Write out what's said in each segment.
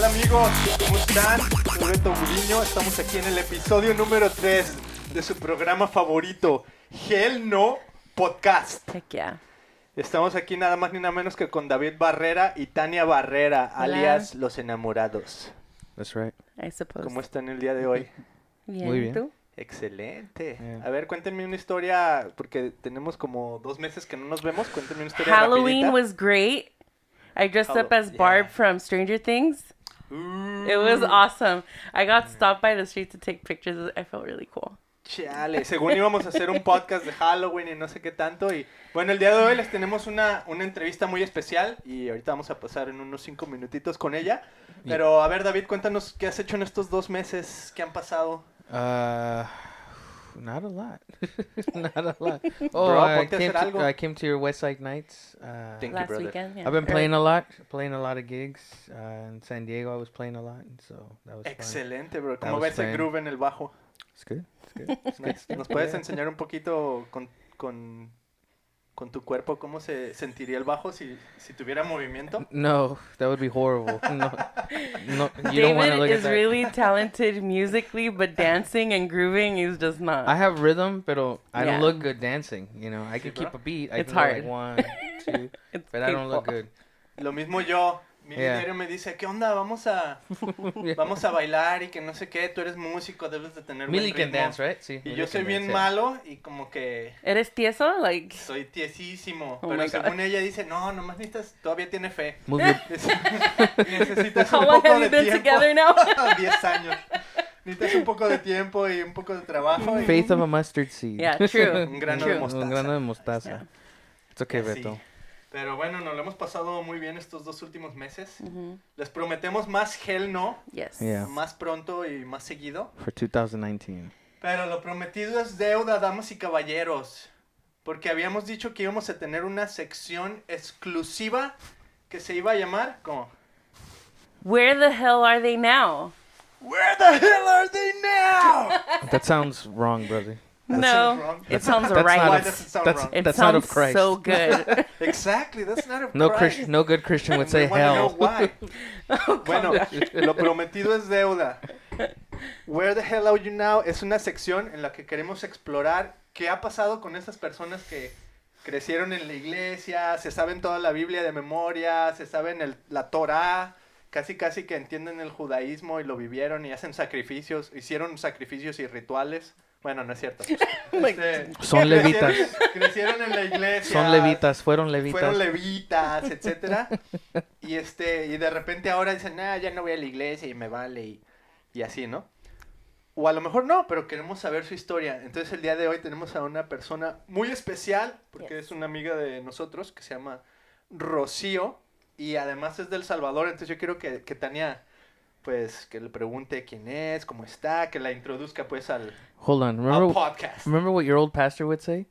amigos? ¿Cómo están? Soy Beto Guriño. Estamos aquí en el episodio número 3 de su programa favorito, Hell No Podcast. Heck yeah. Estamos aquí nada más ni nada menos que con David Barrera y Tania Barrera, Hola. alias Los Enamorados. That's right. I suppose. ¿Cómo están el día de hoy? Bien, Muy bien. ¿tú? Excelente. Yeah. A ver, cuéntenme una historia, porque tenemos como 2 meses que no nos vemos. Cuéntenme una historia Halloween rapidita. was great. I dressed up as Yeah. Barb from Stranger Things. It was awesome. I got stopped by the street to take pictures. I felt really cool. Chale, según íbamos a hacer un podcast de Halloween y no sé qué tanto. Y bueno, el día de hoy les tenemos una entrevista muy especial y ahorita vamos a pasar en unos 5 minutitos con ella. Pero a ver, David, cuéntanos qué has hecho en estos 2 meses, qué han pasado. Not a lot. Not a lot. Bro, ponte a hacer algo. I came to your West Side Nights. Thank you, Last brother. weekend, yeah. I've been playing a lot of gigs. In San Diego, I was playing a lot, so that was fun. Excelente, bro. ¿Cómo was ves el fun. groove en el bajo? It's good. It's good. ¿Nos puedes enseñar un poquito con tu cuerpo cómo se sentiría el bajo si tuviera movimiento? No, that would be horrible. No, you don't want to David look is at that. really talented musically, but dancing and grooving is just not. I have rhythm, but I Yeah. don't look good dancing. You know, I can keep a beat. I It's can go like hard. 1, 2, It's but I don't look painful. good. Lo mismo yo. Mi Yeah. líder me dice, ¿qué onda? Vamos a bailar y que no sé qué. Tú eres músico, debes de tener buen Millie can ritmo. dance, right? Sí, Y Millie yo soy can bien dance, yeah. malo y como que ¿Eres tieso? Like, soy tiesísimo. Oh pero my God. según ella dice, no, nomás necesitas, todavía tiene fe. Move your Necesitas how un long poco have de you been tiempo. together now? 10 años. Necesitas un poco de tiempo y un poco de trabajo. Y faith of a mustard seed. Yeah, true. un grano de True. mostaza. Un grano de mostaza. Yeah. It's okay, Sí. Beto. Pero bueno, nos lo hemos pasado muy bien estos 2 últimos meses. Mhm. Les prometemos más Hell No, Yes. Yeah. más pronto y más seguido. For 2019. Pero lo prometido es deuda, damas y caballeros. Porque habíamos dicho que íbamos a tener una sección exclusiva que se iba a llamar como Where the hell are they now? Where the hell are they now? That sounds wrong, brother. That No, sounds wrong. it sounds That's right. not Why of- does it sound that's- wrong? It That's not sounds of Christ. so good. Exactly, that's not of No Christ. Christian, no good Christian would And say we wanna know hell. why. Bueno, lo prometido es deuda. Where the hell are you now? Es una sección en la que queremos explorar qué ha pasado con esas personas que crecieron en la iglesia, se saben toda la Biblia de memoria, se saben la Torá, casi que entienden el judaísmo y lo vivieron y hacen sacrificios, hicieron sacrificios y rituales. Bueno, no es cierto. Son levitas. Crecieron en la iglesia. Son levitas, fueron levitas. Fueron levitas, etcétera. Y de repente ahora dicen, ya no voy a la iglesia y me vale y así, ¿no? O a lo mejor no, pero queremos saber su historia. Entonces el día de hoy tenemos a una persona muy especial, porque es una amiga de nosotros que se llama Rocio y además es del Salvador. Entonces yo quiero que Tania, pues, que le pregunte quién es, cómo está, que la introduzca pues al Hold on. podcast. Remember what your old pastor would say?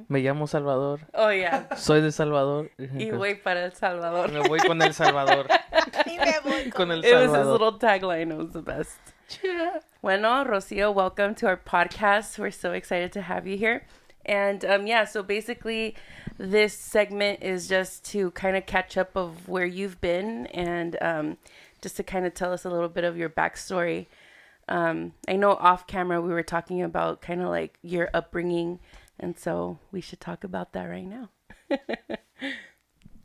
Me llamo Salvador. Oh, yeah. Soy de Salvador. Y voy para El Salvador. Me voy con El Salvador. Y me voy Con El It was his Salvador. little tagline. It was the best. Bueno, Rocio, welcome to our podcast. We're so excited to have you here. And so basically this segment is just to kind of catch up of where you've been and just to kind of tell us a little bit of your backstory. I know off camera we were talking about kind of like your upbringing, and so we should talk about that right now.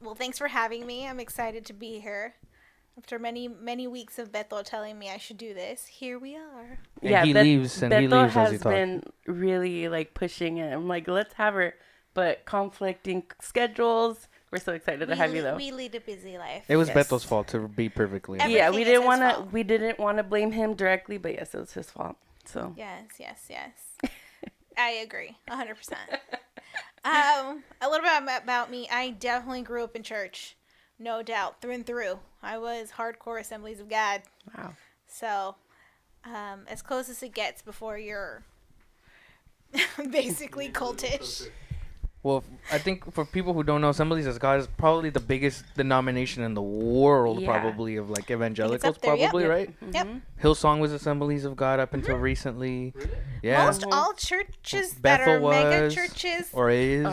Well, thanks for having me. I'm excited to be here. After many weeks of Beto telling me I should do this, here we are. And he leaves Beto as has you talk. been really like pushing it. I'm like, let's have her, but conflicting schedules. We're so excited to have you though. We lead a busy life. It was Yes. Beto's fault, to be perfectly honest. Yeah, Everything is his fault. we didn't want to blame him directly, but yes, it was his fault. So Yes. I agree, 100%. A little bit about me. I definitely grew up in church, no doubt, through and through. I was hardcore Assemblies of God. wow. So, as close as it gets before you're basically cultish. Well, I think for people who don't know, Assemblies of God is probably the biggest denomination in the world, Yeah. probably, of like evangelicals, up there, yep. probably, right? Yep. Hillsong was Assemblies of God up until recently. Really? Yeah. Most all churches that Bethel are mega was, churches or is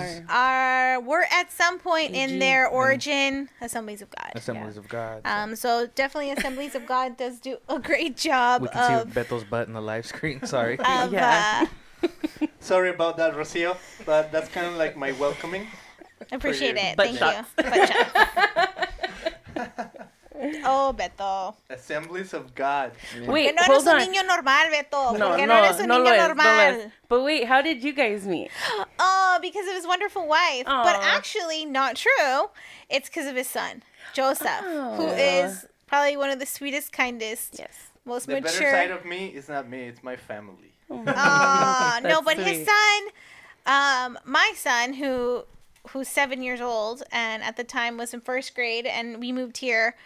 were at some point in AG. their origin Assemblies of God. Assemblies of God. So definitely Assemblies of God does do a great job We can of see Bethel's butt in the live screen. Sorry. Yeah. Sorry about that, Rocio, but that's kind of like my welcoming. appreciate you. it. Butt Thank shots. you. Butt shots. Oh, Beto. Assemblies of God. Wait, Que no hold eres un on. niño normal, Beto. No, Porque no, eres un no niño lo es, no lo normal. es. But wait, how did you guys meet? Oh, because of his wonderful wife. But Aw. actually, not true. It's because of his son, Joseph, who Oh. is probably one of the sweetest, kindest, Yes. most The better mature. side of me is not me, it's my family. No, That's but his sweet. son, my son, who's 7 years old, and at the time was in first grade, and we moved here,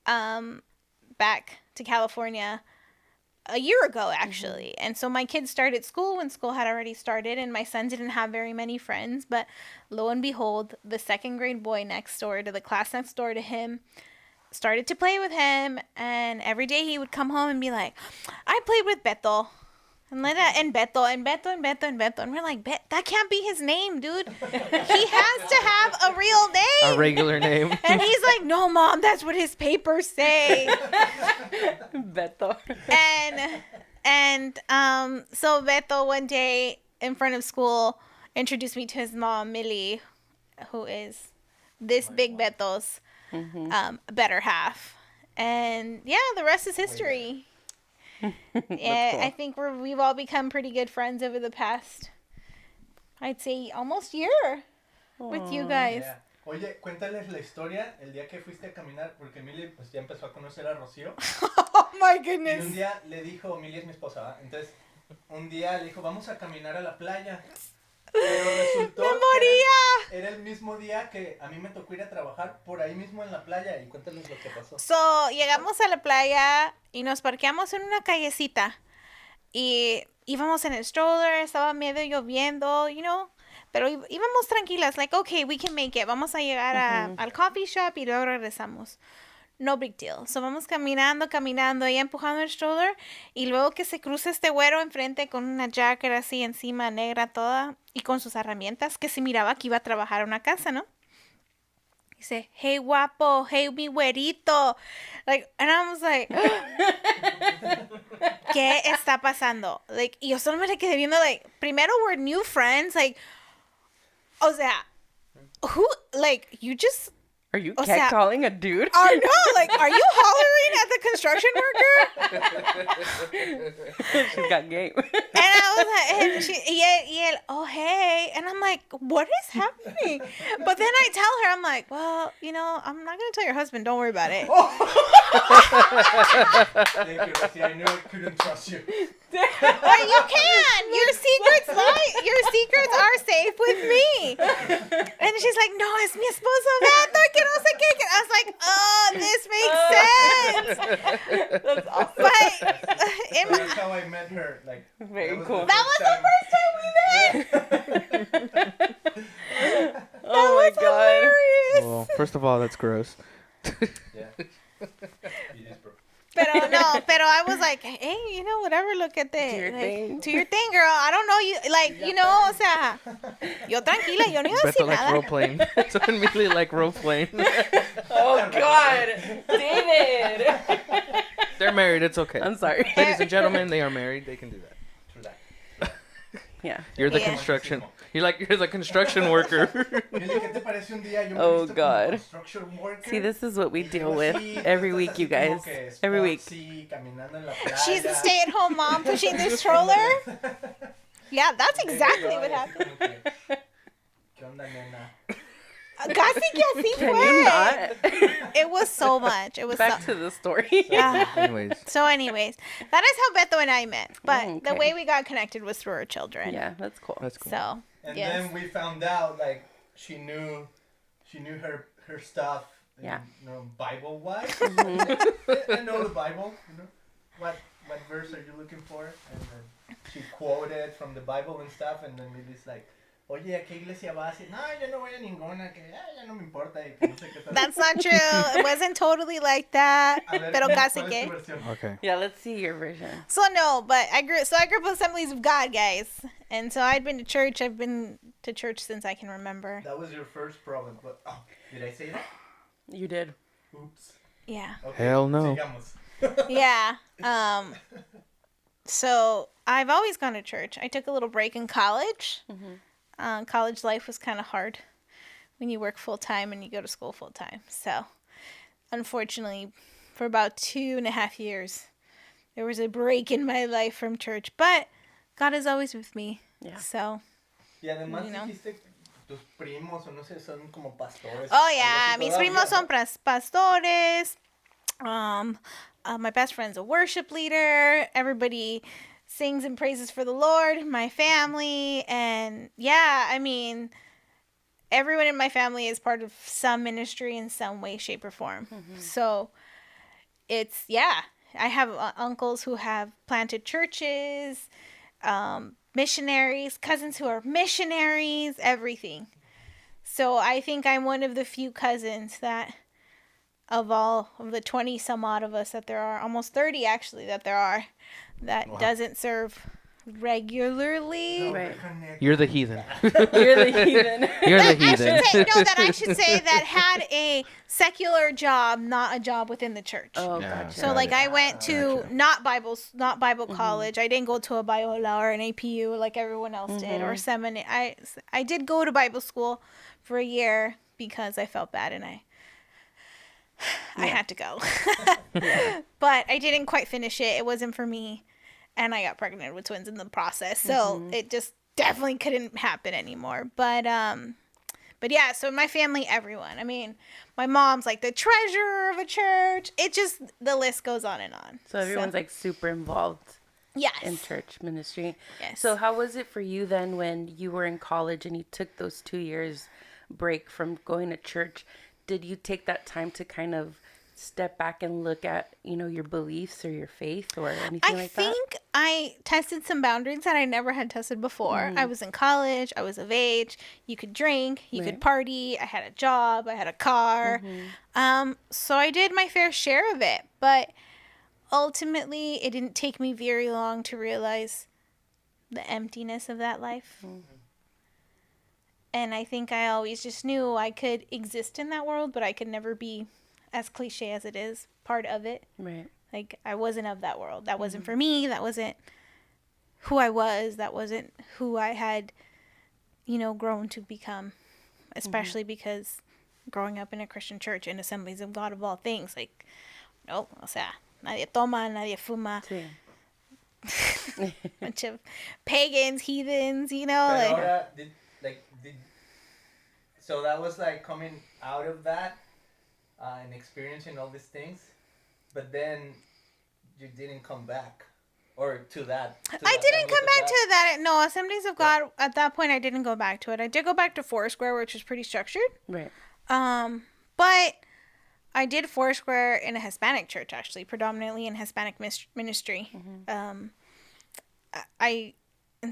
back to California a year ago, actually. And so my kids started school when school had already started, and my son didn't have very many friends, but lo and behold, the second grade boy next door to the class next door to him started to play with him, and every day he would come home and be like, I played with Beto. And Beto, and Beto, and Beto, and Beto. And we're like, that can't be his name, dude. He has to have a real name. A regular name. And he's like, no, Mom, that's what his papers say. Beto. And so Beto one day in front of school introduced me to his mom, Millie, who is this big Beto's better half. And yeah, the rest is history. Yeah, cool. I think we've all become pretty good friends over the past, I'd say, almost year with you guys. Yeah. Oye, cuéntales la historia el día que fuiste a caminar, porque Millie pues ya empezó a conocer a Rocio. Oh my Y goodness. un día le dijo, Millie es mi esposa, ¿va? Entonces un día le dijo, vamos a caminar a la playa. Pero resultó ¡Memoria! que era el mismo día que a mí me tocó ir a trabajar por ahí mismo en la playa. Y cuéntales lo que pasó. So, llegamos a la playa y nos parqueamos en una callecita. Y íbamos en el stroller, estaba medio lloviendo, you know. Pero íbamos tranquilas, like, okay, we can make it. Vamos a llegar al coffee shop y luego regresamos. No big deal. So, vamos caminando, ella empujando el stroller. Y luego que se cruza este güero enfrente con una jacket así encima, negra toda. Y con sus herramientas, que se miraba que iba a trabajar a una casa, ¿no? Dice, hey, guapo, hey, mi güerito. Like, and I was like, ¿qué está pasando? Like, y yo solo me le quedé viendo, like, primero we're new friends, like, o sea, who, like, you just, Are you O sea, catcalling a dude? are you hollering at the construction worker? She's got game. And I was like, y él, oh, hey. And I'm like, what is happening? But then I tell her, I'm like, well, you know, I'm not going to tell your husband. Don't worry about it. Thank you, Rocio. I knew I couldn't trust you. But you can. Your secrets are safe with me. And she's like, no, es mi esposo Beto, que no sé qué. I was like, oh, this makes sense. That's awesome. But That's how I met her. Like, Very cool. that was the first time we met. Oh my god. Hilarious. Well, first of all, that's gross. Yeah. It is, bro. Pero I was like, hey, you know, whatever, look at this. Do your thing. Do your thing, girl. I don't know you, like, you know, o sea, yo tranquila, yo no iba a Beto decir likes nada. role playing. So immediately like role playing. Oh god. David. They're married. It's okay. I'm sorry. Ladies and gentlemen, they are married. They can do that. True that. Yeah. You're the Yeah. construction. You're the construction worker. Millie, ¿qué te parece un día? Yo me Oh, visto como God. construction worker. See, this is what we Y deal luego with así, every tú week, estás you así como guys. que Every week. sportsy, caminando en la playa. She's a stay-at-home mom pushing this stroller. Yeah, that's exactly what happened. ¿Qué onda, nena? Casi que así Can you not? It was so much. It was Back so... to the story. Yeah. Anyways, So anyways, that is how Beto and I met. But Oh, the okay. way we got connected was through our children. Yeah, that's cool. that's cool. So, And yes. then we found out, like, she knew her stuff, Yeah. you know, Bible-wise. I know the Bible, you know. What verse are you looking for? And then she quoted from the Bible and stuff, and then Millie's like, oye, ¿a qué iglesia vas? Y, no, yo no voy a ninguna, que ya no me importa. Y que no sé qué tal. That's not true. It wasn't totally like that. A ver, Pero ¿cuál casi es tu que. versión? Okay. Yeah, let's see your version. So no, but I grew up with Assemblies of God, guys. And so I'd been to church. I've been to church since I can remember. That was your first problem. But, did I say that? You did. Oops. Yeah. Okay, Hell no. sigamos. Yeah. So I've always gone to church. I took a little break in college. College life was kind of hard when you work full time and you go to school full time. So unfortunately, for about 2.5 years, there was a break in my life from church. But God is always with me. Yeah. So. Y además You know. dijiste tus primos o no sé, son como pastores. Oh algo yeah, así mis todavía, primos ¿no? son pastores. My best friend's a worship leader. Everybody sings and praises for the Lord. My family, and yeah, I mean, everyone in my family is part of some ministry in some way, shape, or form. So it's I have uncles who have planted churches, missionaries, cousins who are missionaries, everything. So I think I'm one of the few cousins that, of all of the 20 some odd of us that there are, almost 30 actually that there are, that doesn't serve regularly. Right. You're the heathen. You're the heathen. You're the I heathen. should say that had a secular job, not a job within the church. Oh, Yeah. gotcha. So Got like it. I went to Gotcha. not Bible college. I didn't go to a Biola or an APU like everyone else did, or seminary. I did go to Bible school for a year because I felt bad and I had to go. But I didn't quite finish it. It wasn't for me. And I got pregnant with twins in the process. So it just definitely couldn't happen anymore. But yeah, so my family, everyone. I mean, my mom's like the treasurer of a church. It just, the list goes on and on. So everyone's like super involved Yes. in church ministry. Yes. So how was it for you then when you were in college and you took those 2 years break from going to church? Did you take that time to kind of step back and look at, your beliefs or your faith or anything I like that? think I tested some boundaries that I never had tested before. I was in college. I was of age. You could drink. You could party. I had a job. I had a car. So I did my fair share of it. But ultimately, it didn't take me very long to realize the emptiness of that life. And I think I always just knew I could exist in that world, but I could never be, as cliche as it is, part of it. Right. Like, I wasn't of that world. That wasn't for me. That wasn't who I was. That wasn't who I had, grown to become. Especially because growing up in a Christian church in Assemblies of God of all things, like, no, o sea, nadie toma, nadie fuma. Sí. Bunch of pagans, heathens, Pero like, ahora, so that was like coming out of that and experiencing all these things, but then you didn't come back, or to that. I didn't come back to that. No, Assemblies of God, at that point, I didn't go back to it. I did go back to Foursquare, which was pretty structured. Right. But I did Foursquare in a Hispanic church, actually, predominantly in Hispanic ministry. And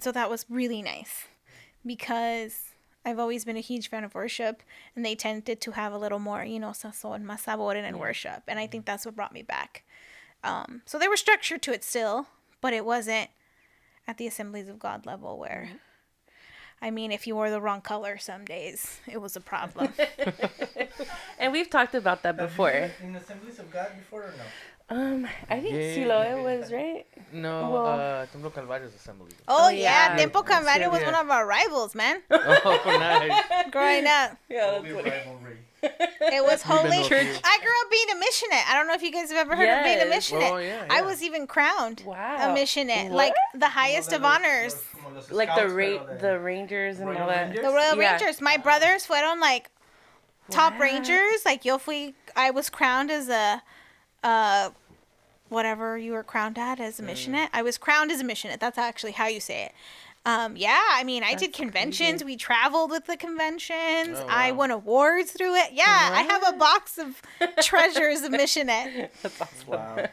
so that was really nice because I've always been a huge fan of worship, and they tended to have a little more, sazón, más sabor in worship. And I think that's what brought me back. So there was structure to it still, but it wasn't at the Assemblies of God level where, I mean, if you wore the wrong color some days, it was a problem. And we've talked about that before. Have you been in Assemblies of God before or no? I think Yeah. Siloe was, right? No, Well- Templo Calvario's assembly. Oh, yeah. yeah. Tempo Calvario was Yeah. one of our rivals, man. Oh, nice. Growing up. Yeah, Holy rivalry. It was We've been holy. to a few. I grew up being a missionate. I don't know if you guys have ever heard of being a Yes. missionate. Oh, yeah, I yeah. was even crowned Wow. a missionate. What? Like the highest of honors. Like the Rangers and Royal all that. Rangers? The Royal Yeah. Rangers. My brothers fueron like top Wow. rangers. Like I was crowned as a whatever you were crowned at as a missionate. I was crowned as a missionate. That's actually how you say it. Yeah, I mean, I did That's conventions. crazy. We traveled with the conventions. Oh, I wow. won awards through it. Yeah, I have a box of treasures of missionate. That's awesome. Wow.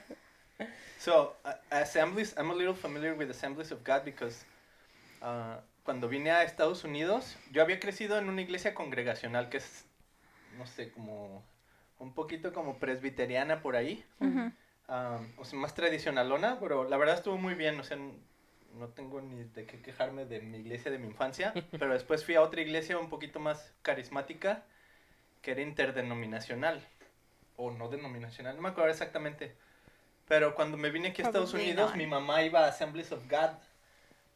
So, assemblies, I'm a little familiar with Assemblies of God because cuando vine a Estados Unidos, yo había crecido en una iglesia congregacional que es, no sé, como un poquito como presbiteriana por ahí. O sea, más tradicionalona, pero la verdad estuvo muy bien. O sea, no tengo ni de qué quejarme de mi iglesia de mi infancia. Pero después fui a otra iglesia un poquito más carismática, que era interdenominacional. O no denominacional, no me acuerdo exactamente. Pero cuando me vine aquí a Estados Unidos, mi mamá iba a Assemblies of God.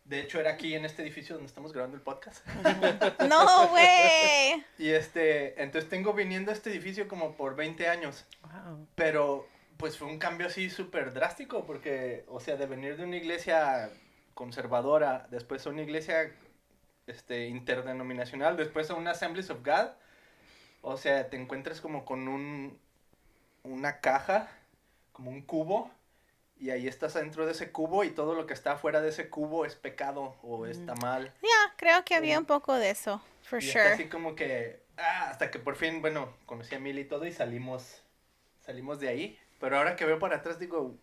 De hecho, era aquí en este edificio donde estamos grabando el podcast. No, güey. Y entonces tengo viniendo a este edificio como por 20 años. Wow. Pero, pues fue un cambio así súper drástico, porque, o sea, de venir de una iglesia conservadora, después a una iglesia interdenominacional, después a una Assemblies of God, o sea, te encuentras como con una caja, como un cubo, y ahí estás adentro de ese cubo y todo lo que está afuera de ese cubo es pecado o está mal. Yeah, creo que había un poco de eso, for Y sure. está así como que, hasta que por fin, bueno, conocí a Mil y todo y salimos de ahí. Pero ahora que veo para atrás digo,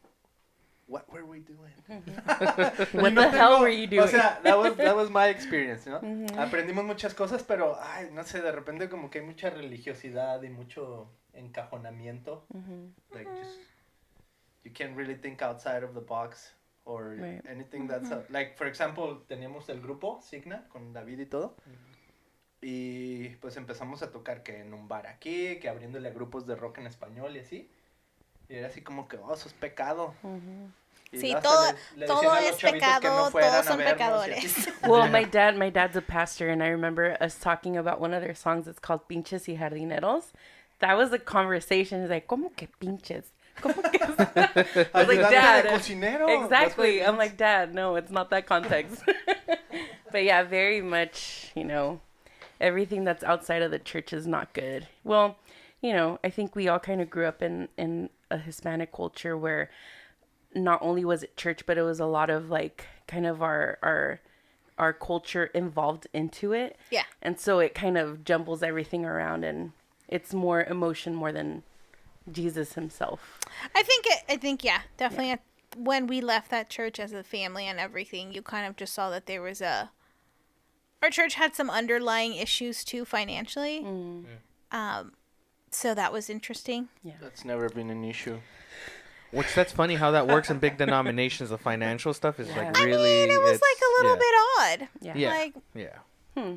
what were we doing? What the hell were you doing? O sea, that was my experience, ¿no? Aprendimos muchas cosas, pero, ay, no sé, de repente como que hay mucha religiosidad y mucho encajonamiento. Like, just, you can't really think outside of the box or anything that's, like, for example, teníamos el grupo Signa con David y todo. Y pues empezamos a tocar que en un bar aquí, que abriéndole a grupos de rock en español y así. Y era así como que, eso es pecado. Y Sí, hasta le todo decían a los es chavitos que pecado, no fueran todos a son vernos y pecadores. así. Well, my dad's a pastor, and I remember us talking about one of their songs. It's called Pinches y Jardineros. That was the conversation. It's like, ¿cómo que pinches? ¿Cómo que? I was like, Ayudante Dad. de cocinero. Exactly. I'm like, Dad, no, it's not that context. But yeah, very much, everything that's outside of the church is not good. Well, I think we all kind of grew up in a Hispanic culture where not only was it church, but it was a lot of like kind of our culture involved into it. Yeah. And so it kind of jumbles everything around, and it's more emotion more than Jesus himself. I think, yeah, definitely. Yeah. When we left that church as a family and everything, you kind of just saw that there was our church had some underlying issues too financially. So that was interesting. Yeah. That's never been an issue. Which that's funny how that works in big denominations. The financial stuff is like Yeah. really. I mean, it was like a little bit odd. Yeah. Yeah. Like, Yeah.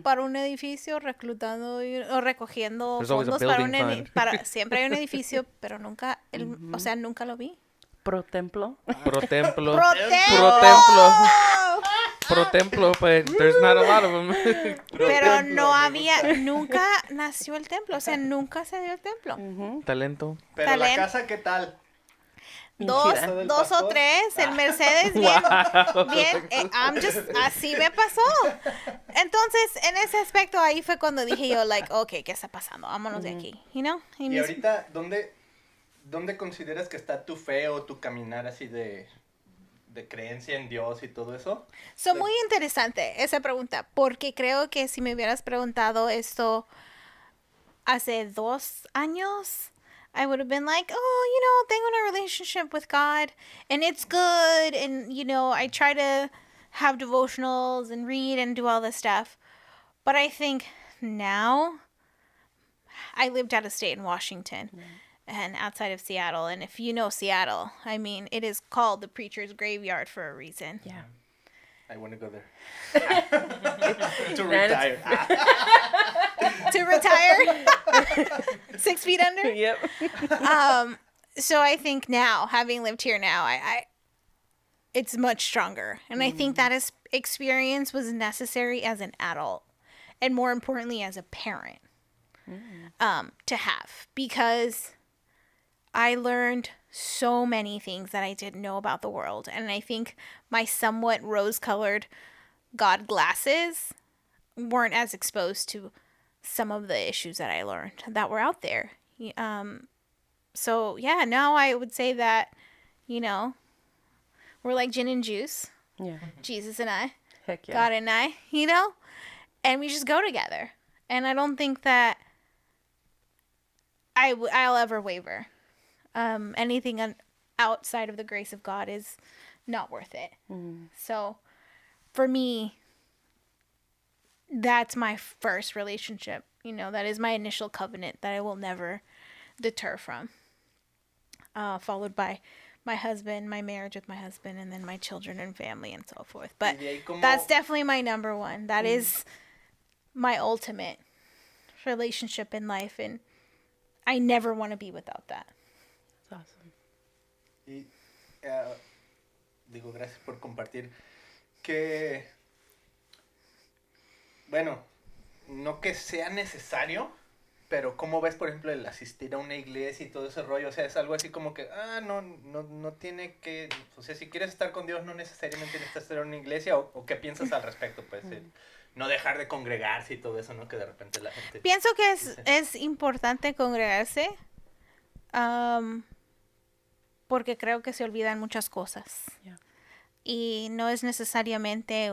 para un edificio reclutando o recogiendo There's always a fondos para building fund. siempre hay un edificio, pero nunca o sea, nunca lo vi. Pro templo. Pro templo. ¡Protemplo! Pro templo, but there's not a lot of them. Pero no había, nunca nació el templo, o sea, nunca se dio el templo. Talento. Pero la Talento. casa, ¿qué tal? Dos del o pastor. tres, el Mercedes bien, así me pasó. Entonces, en ese aspecto ahí fue cuando dije yo, like, okay, ¿qué está pasando? Vámonos de aquí, you know? Y ahorita, ¿dónde consideras que está tu fe o tu caminar así de creencia en Dios y todo eso? So, muy interesante esa pregunta, porque creo que si me hubieras preguntado esto hace 2 años, I would have been like, tengo una relationship with God, and it's good, and, I try to have devotionals and read and do all this stuff. But I think now, I lived out of state in Washington. And outside of Seattle. And if you know Seattle, I mean, it is called the preacher's graveyard for a reason. Yeah. I want to go there. To retire. To retire? 6 feet under? Yep. So I think now, having lived here now, it's much stronger. And I think that experience was necessary as an adult. And more importantly, as a parent. To have. Because I learned so many things that I didn't know about the world. And I think my somewhat rose-colored God glasses weren't as exposed to some of the issues that I learned that were out there. So, yeah, now I would say that, we're like gin and juice. Yeah. Jesus and I. Heck yeah. God and I, and we just go together. And I don't think that I'll ever waver. Anything outside of the grace of God is not worth it. So, for me, that's my first relationship. You know, that is my initial covenant that I will never deter from. Followed by my husband, my marriage with my husband, and then my children and family and so forth. But that's definitely my number one. That is my ultimate relationship in life, and I never want to be without that. That's awesome. Y, digo, gracias por compartir. Que, bueno, no que sea necesario, pero ¿cómo ves, por ejemplo, el asistir a una iglesia y todo ese rollo? O sea, es algo así como que, no tiene que... O sea, si quieres estar con Dios, no necesariamente necesitas estar en una iglesia. ¿O qué piensas al respecto? Pues, no dejar de congregarse y todo eso, ¿no? Que de repente la gente... Pienso que es importante congregarse, porque creo que se olvidan muchas cosas. Yeah. Y no es necesariamente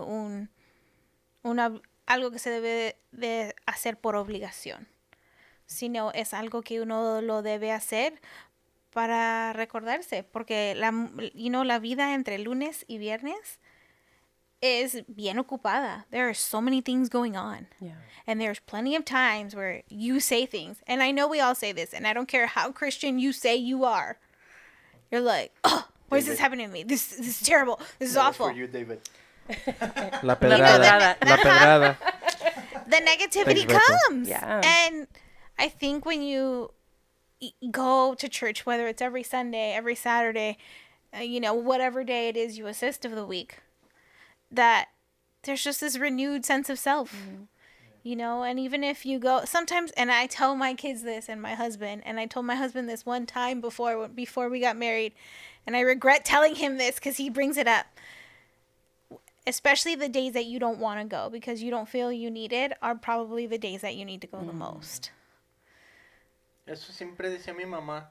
algo que se debe de hacer por obligación, sino es algo que uno lo debe hacer para recordarse, porque la vida entre lunes y viernes es bien ocupada. There are so many things going on. Yeah. And there's plenty of times where you say things, and I know we all say this, and I don't care how Christian you say you are. You're like, oh, why is this happening to me? This is terrible. This is awful. For you, David. La pedrada. La pedrada. The negativity Thanks, Beto. comes. Yeah. And I think when you go to church, whether it's every Sunday, every Saturday, whatever day it is you assist of the week, that there's just this renewed sense of self. Mm-hmm. And even if you go sometimes, and I tell my kids this and my husband, and I told my husband this one time before we got married, and I regret telling him this because he brings it up. Especially the days that you don't want to go because you don't feel you need it are probably the days that you need to go the most. Eso siempre decía mi mamá.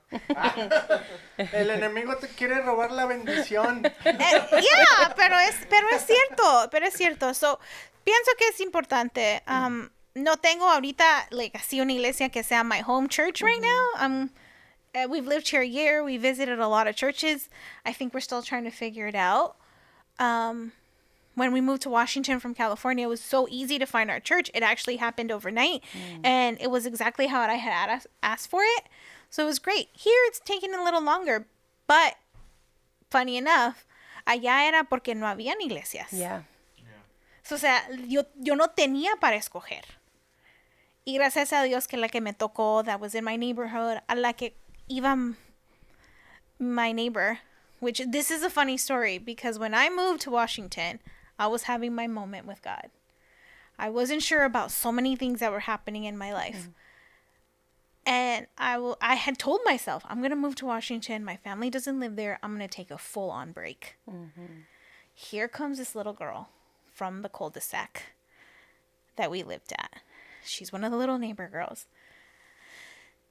El enemigo te quiere robar la bendición. Yeah, pero es cierto. So, pienso que es importante. No tengo ahorita así una iglesia que sea my home church right now. We've lived here a year. We visited a lot of churches. I think we're still trying to figure it out. When we moved to Washington from California, it was so easy to find our church. It actually happened overnight, and it was exactly how I had asked for it. So it was great. Here, it's taking a little longer, but funny enough, allá era porque no habían iglesias. Yeah. So, o sea, yo no tenía para escoger. Y gracias a Dios que la que me tocó, that was in my neighborhood, a la que iba my neighbor, which this is a funny story because when I moved to Washington, I was having my moment with God. I wasn't sure about so many things that were happening in my life. And I had told myself, I'm going to move to Washington. My family doesn't live there. I'm going to take a full-on break. Mm-hmm. Here comes this little girl from the cul-de-sac that we lived at. She's one of the little neighbor girls.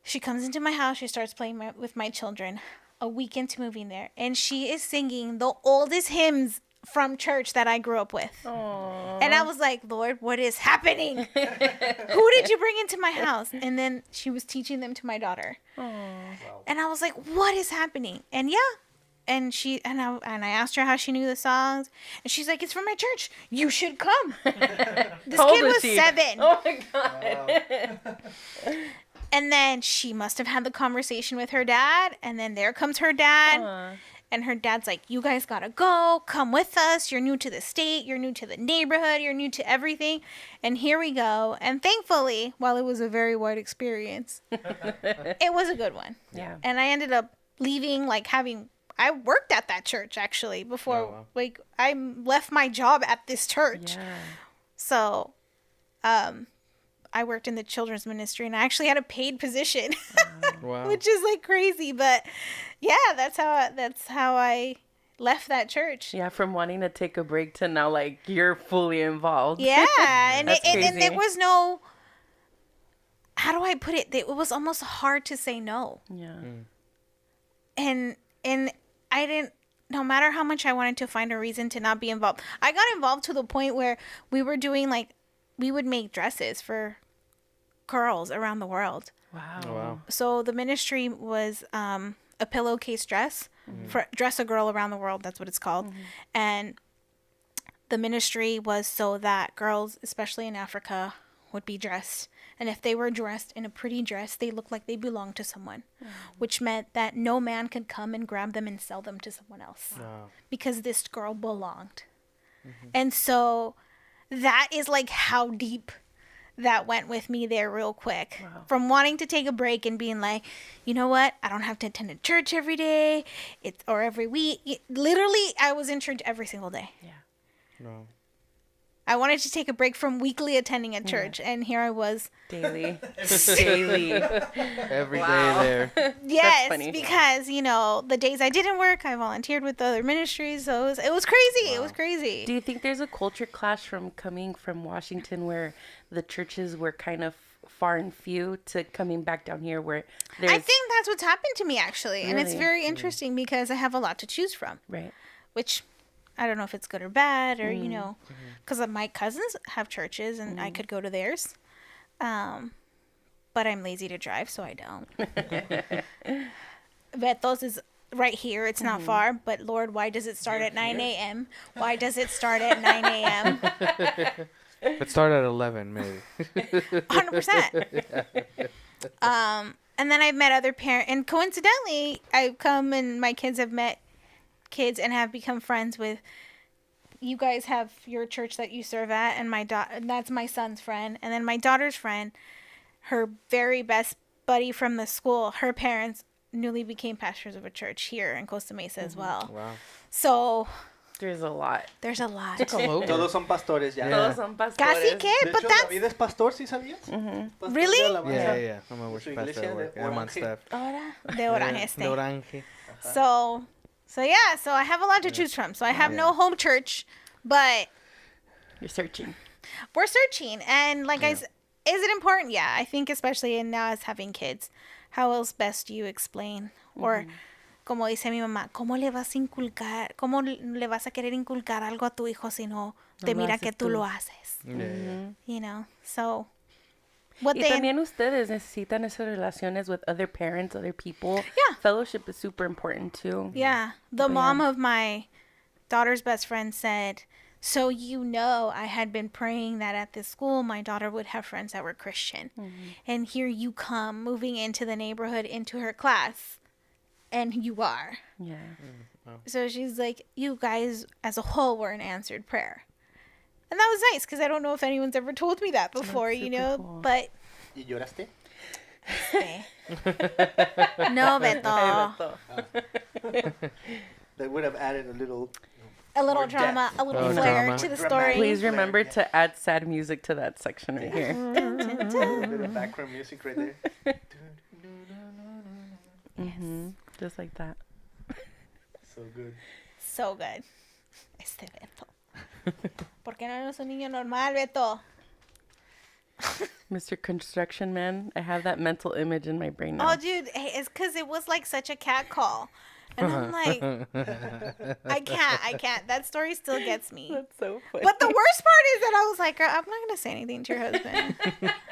She comes into my house. She starts playing with my children a week into moving there. And she is singing the oldest hymns from church that I grew up with. Aww. And I was like, Lord, what is happening? Who did you bring into my house? And then she was teaching them to my daughter. Wow. And I was like, what is happening? And yeah. And I asked her how she knew the songs. And she's like, it's from my church. You should come. This kid was 7. Oh my God. Wow. And then she must have had the conversation with her dad. And then there comes her dad. And her dad's like, you guys gotta go. Come with us. You're new to the state. You're new to the neighborhood. You're new to everything. And here we go. And thankfully, while it was a very wide experience, it was a good one. Yeah. And I ended up leaving, I worked at that church, actually, before, I left my job at this church. Yeah. So, I worked in the children's ministry, and I actually had a paid position, Wow. which is crazy. But yeah, that's how I left that church. Yeah, from wanting to take a break to now, you're fully involved. Yeah, and and there was no. How do I put it? It was almost hard to say no. Yeah. And I didn't. No matter how much I wanted to find a reason to not be involved, I got involved to the point where we were doing we would make dresses for girls around the world. Wow. Oh, wow. So the ministry was a pillowcase dress. Dress a girl around the world. That's what it's called. And the ministry was so that girls, especially in Africa, would be dressed. And if they were dressed in a pretty dress, they looked like they belonged to someone, which meant that no man could come and grab them and sell them to someone else because this girl belonged. And so that is like how deep that went with me there real quick. From wanting to take a break and being like, you know what? I don't have to attend a church every day or every week. Literally, I was in church every single day. No. I wanted to take a break from weekly attending a church, and here I was. Daily. Daily. Every day there. Yes, because, the days I didn't work, I volunteered with other ministries, so it was crazy. It was crazy. Do you think there's a culture clash from coming from Washington where the churches were kind of far and few to coming back down here where there's... I think that's what's happened to me, actually, and it's Really? very interesting because I have a lot to choose from. Right. Which... I don't know if it's good or bad or, because my cousins have churches and I could go to theirs. But I'm lazy to drive, so I don't. Beto's is right here. It's not far. But, Lord, why does it start at 9 a.m.? Why does it start at 9 a.m.? But start at 11, maybe. 100%. And then I've met other parents. And coincidentally, I've come and my kids have met kids and have become friends with. You guys have your church that you serve at, and that's my son's friend, and then my daughter's friend, her very best buddy from the school, her parents newly became pastors of a church here in Costa Mesa as well. Wow. So there's a lot. Todos son pastores ya. Todos son pastores. Casi que, De but hecho, that's David es pastor, ¿sí sabías? Pastor Really? de alabanza. Yeah. I'm a worship Su pastor iglesia at work. de I'm on Orange. staff. ahora de Orange. De Orange. So I have a lot to choose from. So I have no home church, but You're searching. we're searching. And is it important? Yeah, I think especially now as having kids, how else best do you explain? Or, como dice mi mamá, ¿cómo le vas a querer inculcar algo a tu hijo si no te No lo mira haces que tú tú. lo haces? Yeah. So what Y también ustedes necesitan esas relaciones with other parents, other people. Yeah. Fellowship is super important too. Yeah. The mom of my daughter's best friend said, so I had been praying that at this school my daughter would have friends that were Christian. And here you come moving into the neighborhood, into her class, and you are. Yeah. So she's like, you guys as a whole were an answered prayer. And that was nice because I don't know if anyone's ever told me that before, cool. But... ¿Y lloraste? No, Beto. That would have added a little... A little More drama, depth. a little Oh, flair drama. to the Dramatic. story. Please remember to add sad music to that section right here. A little bit of background music right there. Just like that. So good. So good. Este Beto. ¿Por qué no eres un niño normal, Beto? Mr. Construction Man, I have that mental image in my brain now. Oh, dude, it's because it was like such a cat call. And I'm like, I can't. That story still gets me. That's so funny. But the worst part is that I was like, girl, I'm not going to say anything to your husband.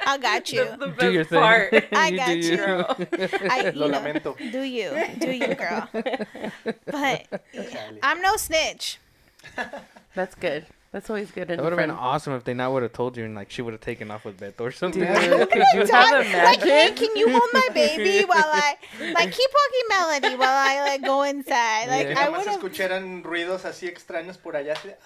I got you. That's the Do your best thing. part. I You got do you. you. Girl. Lo lamento. Do you, girl. But I'm no snitch. That's good. That's always good. That would have been awesome if they not would have told you and she would have taken off with Beto or something. Dude, could you have Like, hey, imagined? can you hold my baby while I, keep walking Melody while I, go inside? Like, Yeah. I Nomás would have, escucharan ruidos así extraños por allá. Así de,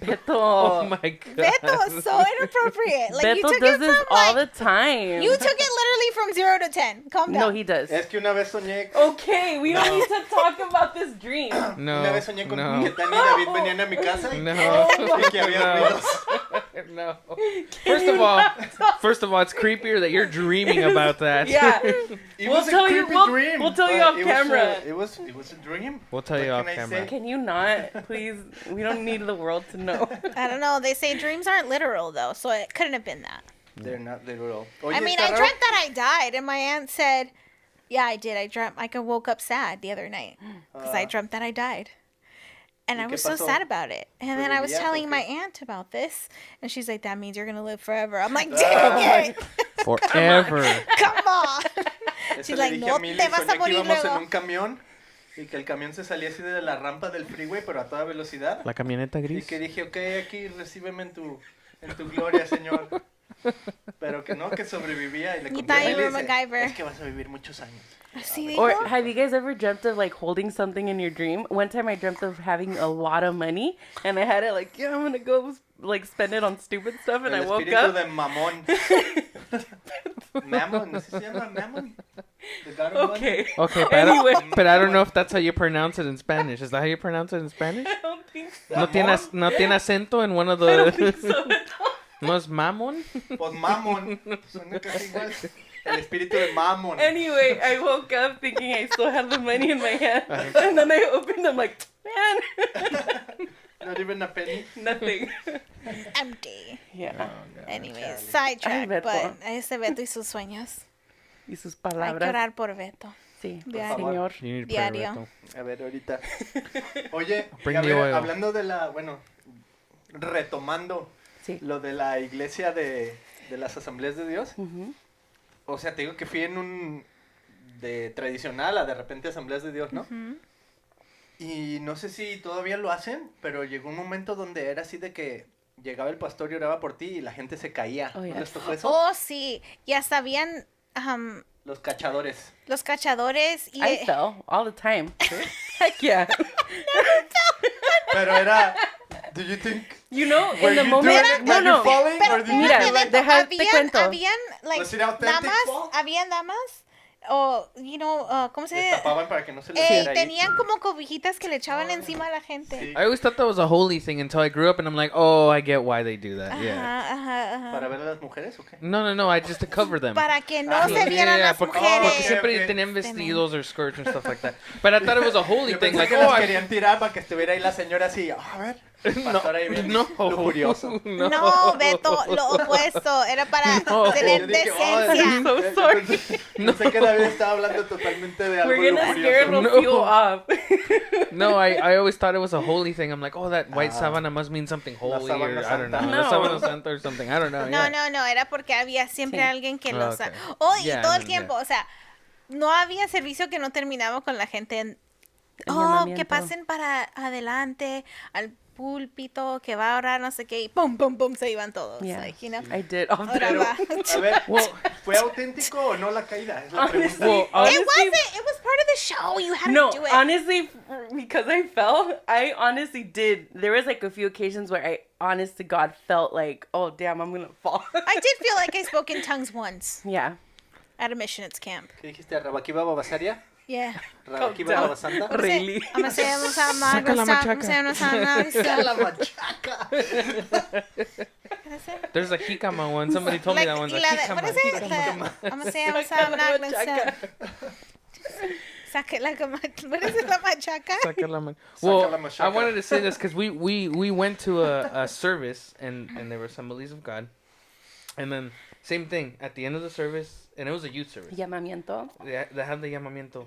Beto. Oh my god. Beto is so inappropriate. Like, you Beto took does it this from, all the time. you took it literally from 0 to 10. Calm down. No, he does. Es que una vez soñé... Okay, we don't need to talk about this dream. No. Una vez soñé con no. que Tani y David venían a mi casa y, No. y que había No. ruidos. No. First of all, it's creepier that you're dreaming about that. Yeah. It We'll was a tell you- creepy we'll- dream, we'll tell you but off it was camera. it was a dream. We'll tell you What off can I camera. say? Can you not? Please. We don't need the world to know. I don't know. They say dreams aren't literal, though, so it couldn't have been that. They're not literal. Oye, I mean, está I raro. dreamt that I died, and my aunt said, yeah, I did. I dreamt, I woke up sad the other night because I dreamt that I died. And ¿Y I qué was so pasó? sad about it. And then I was ¿Revivías o telling qué? my aunt about this, and she's like, that means you're going to live forever. I'm like, dang it. Forever. Come on. Eso She's le like, dije no a Mili, te vas a soñé que morir íbamos en luego. un camión y que el camión se salía así de la rampa del freeway, pero a toda velocidad. La camioneta Y gris. que dije, ok, aquí recíbeme en tu gloria, Señor. Pero que no, que sobrevivía y le You conté a thought you él y were dice, MacGyver. es que vas a vivir muchos años. Así Or dijo. have you guys ever dreamt of like holding something in your dream? One time I dreamt of having a lot of money and I had it like, yeah, I'm gonna go like spend it on stupid stuff and El I woke espíritu up. de Mamón. Mammon, ¿no se llama Mammon? The God of Okay. Okay, but, Anyway. but I don't know if that's how you pronounce it in Spanish. Is that how you pronounce it in Spanish? I don't think so. No tiene acento en one of I don't the... think so. ¿No es mamón? money. Pues Mammon. Suena casi igual. El espíritu de Mammon. Anyway, I woke up thinking I still had the money in my hand. And then I opened them like, man, Not even a penny. nothing. Empty. Yeah. Anyways, Chale. sidetrack, Ay, Beto. but ese Beto y sus sueños. Y sus Hay que palabras. orar por Beto. Sí, Diario. señor. You need to pray, Diario. Beto. A ver, ahorita. Oye, Bring a the ver, oil. hablando de retomando Sí. lo de la iglesia de las Asambleas de Dios. Ujú. O sea, te digo que fui en un de tradicional a de repente Asambleas de Dios, ¿no? Ujú. Y no sé si todavía lo hacen, pero llegó un momento donde era así de que llegaba el pastor y oraba por ti y la gente se caía. Oh, ¿No yeah. les tocó eso? Oh, sí. Ya sabían Los cachadores. los cachadores y... I fell all the time. Heck yeah. Pero era, do you think You know, were in the you moment. doing it No, while no. you're falling, Pero or did you Mira, feel like- déjate cuento. habían, like, Was it authentic damas, fall? habían damas, o, you know, ¿cómo se les dice? tapaban para que no se les viera ahí? Tenían como cobijitas que le echaban encima a la gente. Sí, I always thought that was a holy thing until I grew up and I'm like, oh, I get why they do that. Ajá, Yeah. ajá, ¿Para ajá. ver a las mujeres o qué? No, I just to cover them. Para que no Ah, se yeah, vieran las porque, mujeres. porque siempre Ok, ok. tenían vestidos or skirts and stuff like that. But I thought it was a holy Yo thing. pensé Like, que oh, las I... querían tirar para que estuviera ahí la señora así, a ver, pastor ahí bien lujurioso. No, Beto, lo opuesto. Era para No. tener Yo dije, decencia. I'm so sorry. Pensé que David estaba hablando totalmente de algo We're gonna scare lujurioso. Rocio off. No, I always thought it was a holy thing. I'm like, oh, that white Ah. sábana must mean something holy, sábana or I don't know, santa. la No. sábana santa or something. I don't know. No, yeah. no, era porque había siempre Sí. alguien que los... Okay. Oh, y Yeah, todo el yeah. tiempo, o sea, no había servicio que no terminaba con la gente en... El Oh, llamamiento. que pasen para adelante, al púlpito, que va a orar, no sé qué, y pum, pum, pum, se iban todos. Yeah. Like, you know, I did. Off ahora Pero, va. a ver, Well- ¿fue auténtico o no la caída? Es la pregunta. Well, It honestly, wasn't. It was part of the show. You had No, to do it. honestly, because I fell, I honestly did. There was like a few occasions where I, honest to God, felt like, oh damn, I'm gonna fall. I did feel like I spoke in tongues once Yeah. at a missions camp. ¿Qué dijiste? ¿Rabaquiba babasaria? Yeah. ¿Rabaquiba down. babasanda? Really? I'm gonna say I'm Saca la machaca. La machaca. there's a jicama one. Somebody told me that one's a What jicama. is it? I'm gonna say I'm not gonna say. Saque la what is it? La machaca? Saca la ma- Saca la Well, machaca. I wanted to say this because we went to a service and there were Assemblies of God, and then same thing at the end of the service, and it was a youth service. Llamamiento. They had the llamamiento,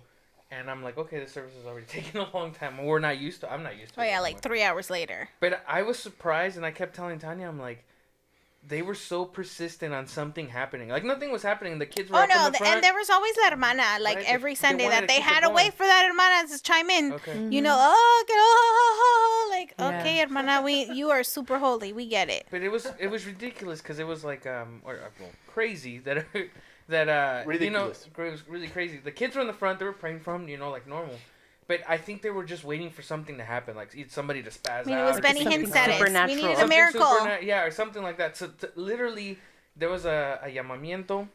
and I'm like, okay, this service is already taking a long time. We're not used to. I'm not used to. Oh it yeah, anymore. like 3 hours later. But I was surprised, and I kept telling Tanya, I'm like, they were so persistent on something happening. Like nothing was happening. The kids were Oh up in no, the front. and there was always la hermana, like Right, every they Sunday, wanted that to they keep it had to going. wait for that hermana to chime in. Okay. You know, oh, get like, Yeah. okay, hermana, you are super holy. We get it. But it was ridiculous because it was like crazy that that Ridiculous. it was really crazy. The kids were in the front, they were praying for him, like normal. But I think they were just waiting for something to happen, like somebody to spaz I mean, it out. was or Benny something Hinn said it. We supernatural. needed a something miracle. yeah, or something like that. So literally, there was a llamamiento,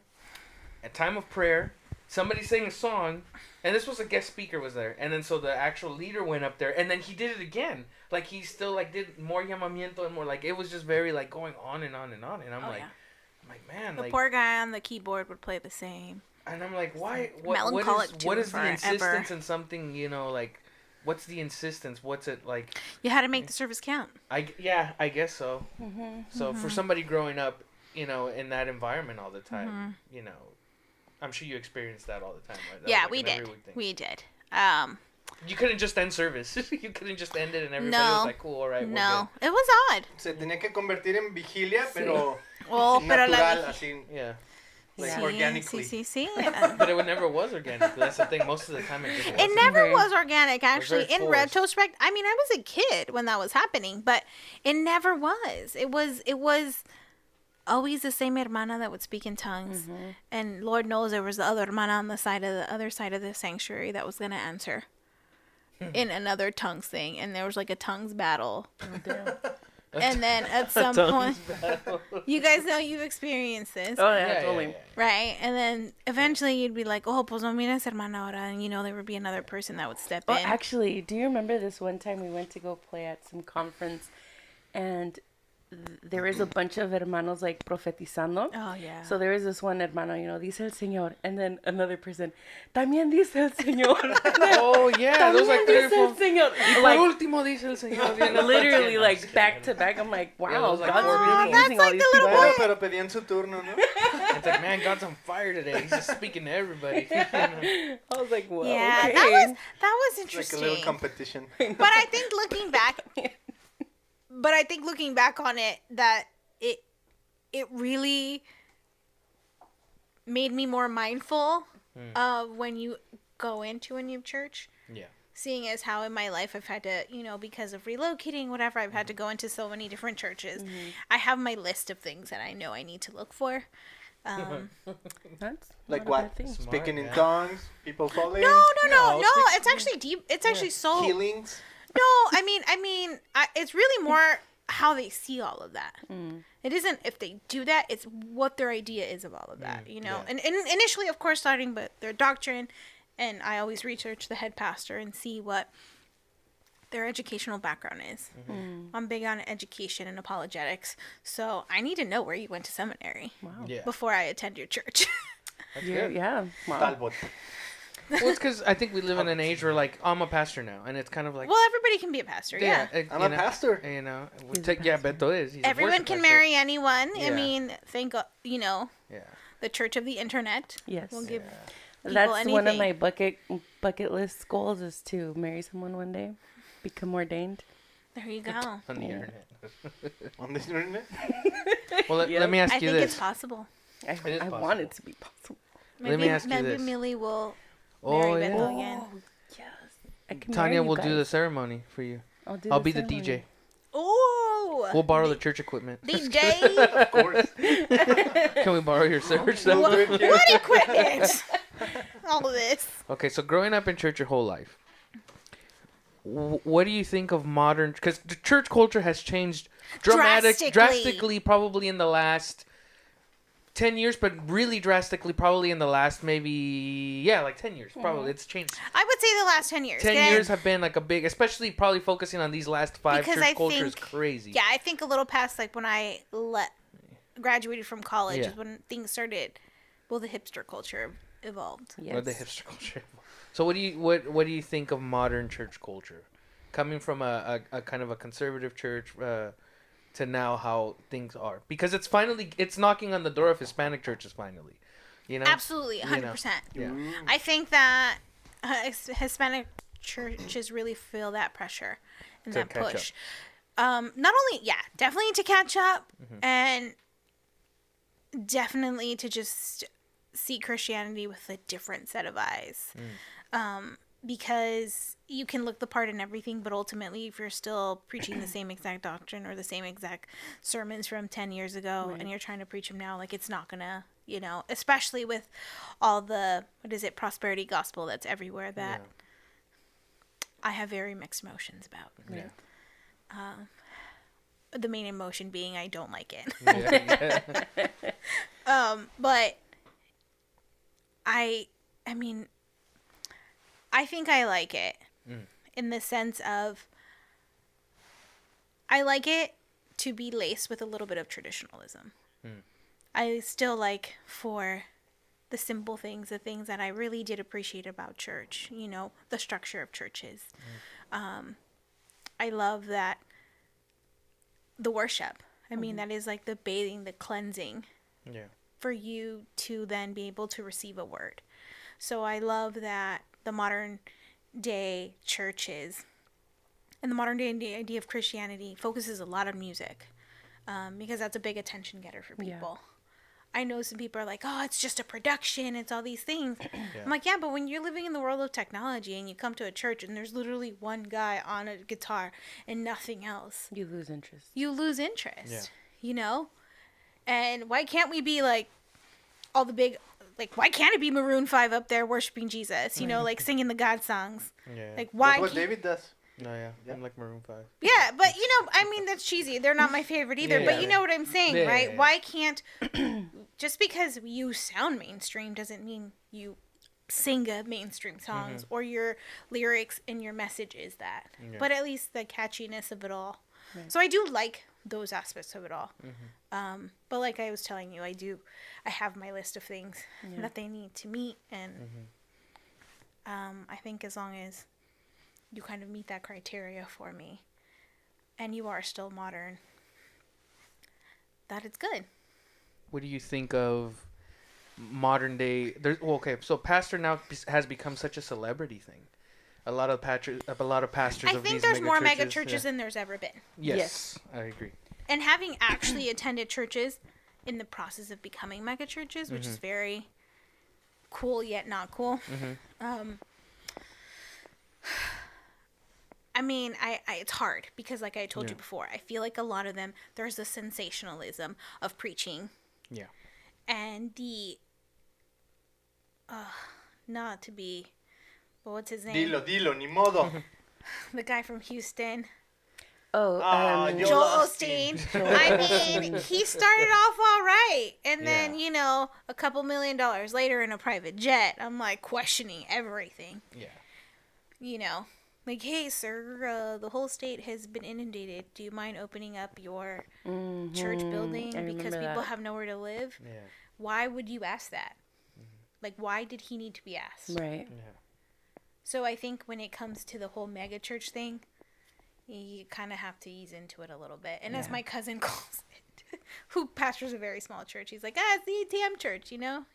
a time of prayer. Somebody sang a song, and this was a guest speaker was there, and then so the actual leader went up there, and then he did it again. Like he still like did more llamamiento and more. Like it was just very like going on and on and on. And I'm Oh, like, yeah. I'm like, man, The like, poor guy on the keyboard would play the same. and I'm like, why? Melancholic What tune is the forever. insistence in something? Like, what's the insistence? What's it like? You had to make the service count. I guess so. So for somebody growing up, in that environment all the time, I'm sure you experienced that all the time, right? That Yeah, was we like an did. every week thing. We did. You couldn't just end service. You couldn't just end it and everybody No. was like, cool, all right, we're No, it was odd. Se tenía que convertir en vigilia, pero Oh, pero natural, la así. good. Yeah. Like Yeah. organically. See. But it never was organic. That's the thing. Most of the time, it just wasn't. It never Very- was organic, actually. very In forced. retrospect, I mean, I was a kid when that was happening, but it never was. It was always the same hermana that would speak in tongues, and Lord knows there was the other hermana on the other side of the sanctuary that was gonna answer in another tongues thing, and there was like a tongues battle. Oh, damn. And then at some point, you guys know you've experienced this. Oh, yeah, totally. Right, and then eventually you'd be like, "Oh, pues no mires, hermana, ahora," and there would be another person that would step Oh, in. actually, do you remember this one time we went to go play at some conference, and there was a bunch of hermanos like profetizando? Oh yeah. So there was this one hermano, dice el Señor, and then another person, también dice el Señor. Oh, yeah. Those like 3 or Dice el 4. Señor. Y por Like, último, dice el Señor. literally, like, back to back. I'm like, wow, those, like, God's 4 really people. using all That's these like the people. Bueno, pero pedían su turno, ¿no? It's like, man, God's on fire today. He's just speaking to everybody. I was like, whoa, Yeah, okay. that was Like a interesting. little competition. But I think looking back on it, that it really made me more mindful of when you go into a new church. Yeah. Seeing as how in my life I've had to, because of relocating, whatever, I've had to go into so many different churches. I have my list of things that I know I need to look for. That's Like not a what? bad thing. Smart, Speaking in yeah. tongues, people falling, No. No, It's actually deep. It's actually so. healings. No, I mean, it's really more how they see all of that. It isn't if they do that; it's what their idea is of all of that. yeah. And initially, of course, starting with their doctrine, and I always research the head pastor and see what their educational background is. I'm big on education and apologetics, so I need to know where you went to seminary Yeah. before I attend your church. That's Yeah, good. yeah. Wow. Talbot. Well, it's because I think we live in an age where, like, I'm a pastor now, and it's kind of like, Well, everybody can be a pastor. Yeah. I'm a pastor. You know, He's a yeah, Beto is. He's a Everyone worship can pastor. marry anyone. I Yeah. mean, thank God, Yeah. the church of the internet Yes. will give people That's one of anything. my bucket list goals is to marry someone one day, become ordained. There you go. On the Yeah. internet. On the internet? Well, Yeah. let me ask I you think this. it's possible. I is want it possible. to be possible. Maybe, me ask you maybe this. Millie will Oh, marry yeah. Beto again. Yes. I can Tanya marry you will do the guys. ceremony for you. I'll be the ceremony. DJ. Oh, We'll borrow the church equipment. DJ. Of course. Can we borrow your church? We'll do it here. What equipment? All of this. Okay, so growing up in church your whole life, what do you think of modern? Because the church culture has changed drastically, probably in the last 10 years, but really drastically, probably in the last like 10 years. Probably it's changed. I would say the last 10 years. 10 Then- years have been like a big, especially probably focusing on these last 5. Because Church I culture is think- crazy. Yeah, I think a little past like when I graduated from college Yeah. is when things started. Well, the hipster culture evolved. Yes. Or the hipster culture. So what do you think of modern church culture, coming from a kind of a conservative church to now how things are? Because it's knocking on the door of Hispanic churches finally, you know. Absolutely, You 100%. Yeah. I think that Hispanic churches really feel that pressure and To that catch push. Not only, definitely to catch up, and definitely to just see Christianity with a different set of eyes. Because you can look the part in everything, but ultimately, if you're still preaching the same exact doctrine or the same exact sermons from 10 years ago, and you're trying to preach them now, like, it's not gonna, especially with all the, prosperity gospel that's everywhere that I have very mixed emotions about. Yeah. The main emotion being I don't like it. Yeah. But I mean, I think I like it in the sense of I like it to be laced with a little bit of traditionalism. I still like for the simple things, the things that I really did appreciate about church, the structure of churches. I love that the worship. I mean, that is like the bathing, the cleansing. Yeah. For you to then be able to receive a word. So I love that the modern day churches and the modern day idea of Christianity focuses a lot on music, because that's a big attention getter for people. I know some people are like, oh, it's just a production. It's all these things. Yeah. I'm like, yeah, but when you're living in the world of technology and you come to a church and there's literally one guy on a guitar and nothing else, You lose interest. you lose interest, Yeah. you know? And why can't we be like all the big, like, why can't it be Maroon 5 up there worshiping Jesus, you know, like singing the God songs? Yeah. Like, why That's what can't- David does. No, yeah. Yeah. I'm like Maroon 5. Yeah, but you know, I mean, that's cheesy. They're not my favorite either. But Yeah. you know what I'm saying, Yeah, right? yeah, yeah. Why can't just because you sound mainstream doesn't mean you sing a mainstream songs or your lyrics and your message is that. Yeah. But at least the catchiness of it all. Right. So I do like those aspects of it all. But like I was telling you, I have my list of things that they need to meet, and I think as long as you kind of meet that criteria for me, and you are still modern, that it's good. What do you think of modern day? So pastor now has become such a celebrity thing. A lot of pastors. I of think these there's more mega megachurches, churches than there's ever been. Yes, I agree. And having actually attended churches in the process of becoming mega churches, which is very cool yet not cool. I mean, I it's hard because, like I told you before, I feel like a lot of them, there's a sensationalism of preaching. Yeah. And the, not to be, but what's his name? Dilo, ni modo. The guy from Houston. Oh, Yo- Joel lost Osteen. I mean, he started off all right. And then, Yeah. you know, a couple $1 million later in a private jet, I'm like questioning everything. Yeah. You know, like, hey, sir, the whole state has been inundated. Do you mind opening up your church building I because remember people that. have nowhere to live? Yeah. Why would you ask that? Like, why did he need to be asked? right. Yeah. So I think when it comes to the whole mega church thing, you kind of have to ease into it a little bit. And as Yeah. my cousin calls it, who pastors a very small church, he's like, it's the ATM church, you know?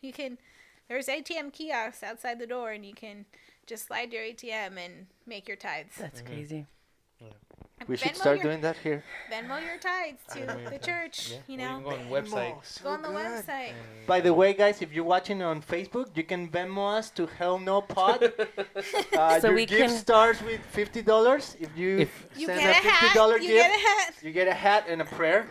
There's ATM kiosks outside the door, and you can just slide your ATM and make your tithes. That's crazy. We should Venmo start your- doing that here. Venmo your tithes to Venmo your the tithes. church, Yeah. you Or know? you can go on the website. Go on the website. By the way, guys, if you're watching on Facebook, you can Venmo us to Hell No Pod. So your we gift can- starts with $50. If you You send get a a hat. $50 You gift, get a hat. you get a hat and a prayer.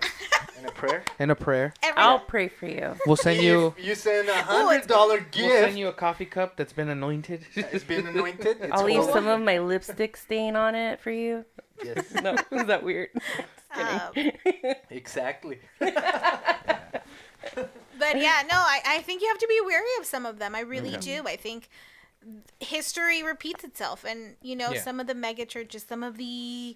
And a prayer. And a prayer. I'll pray for you. We'll send you. If you send a $100 We'll gift, send you a coffee cup that's been anointed. it's been anointed. It's I'll leave holy. some of my lipstick stain on it for you. Yes, No, is that weird? exactly. But yeah, no, I think you have to be wary of some of them. I really do. I think history repeats itself. And, you know, Yeah. some of the mega churches, some of the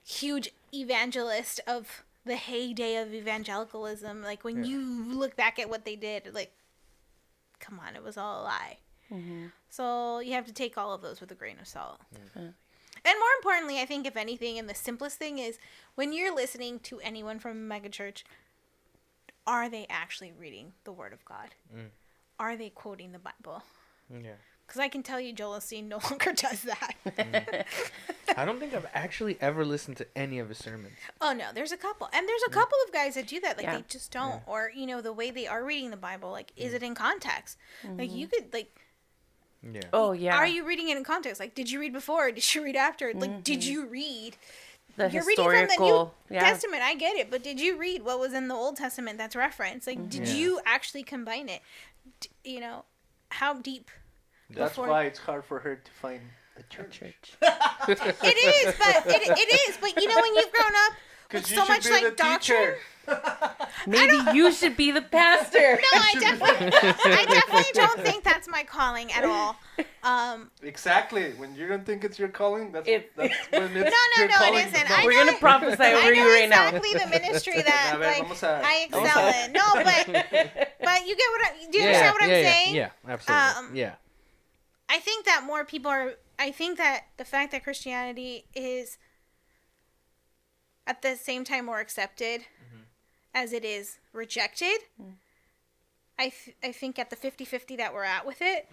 huge evangelists of the heyday of evangelicalism, like when you look back at what they did, like, come on, it was all a lie. So you have to take all of those with a grain of salt. And more importantly, I think, if anything, and the simplest thing is, when you're listening to anyone from a megachurch, are they actually reading the Word of God? Are they quoting the Bible? Yeah. Because I can tell you Joel Osteen no longer does that. I don't think I've actually ever listened to any of his sermons. Oh, no, there's a couple. And there's a couple of guys that do that. Like, Yeah. they just don't. Or, you know, the way they are reading the Bible, like, is it in context? Like, you could, like, Yeah. Oh, yeah. are you reading it in context? Like, did you read before? Did you read after? Like, did you read? The You're reading from the New historical. Yeah. Testament, I get it, but did you read what was in the Old Testament that's referenced? Like, did Yeah. you actually combine it? You know, how deep? That's Before- why it's hard for her to find a church. It is, but it is. But you know, when you've grown up with you so should much be like the doctrine. teacher. Maybe you should be the pastor. No, I definitely don't think that's my calling at all. Exactly. When you don't think it's your calling, that's when it's No, your it calling. isn't. No. I We're know- gonna prophesy I over you know right now. exactly the ministry that A ver, like vamos a- I excel in. No, but you get what do you understand what I'm saying? Yeah, absolutely. Um, yeah. I think that more people are. I think that the fact that Christianity is at the same time more accepted as it is rejected, I think at the 50-50 that we're at with it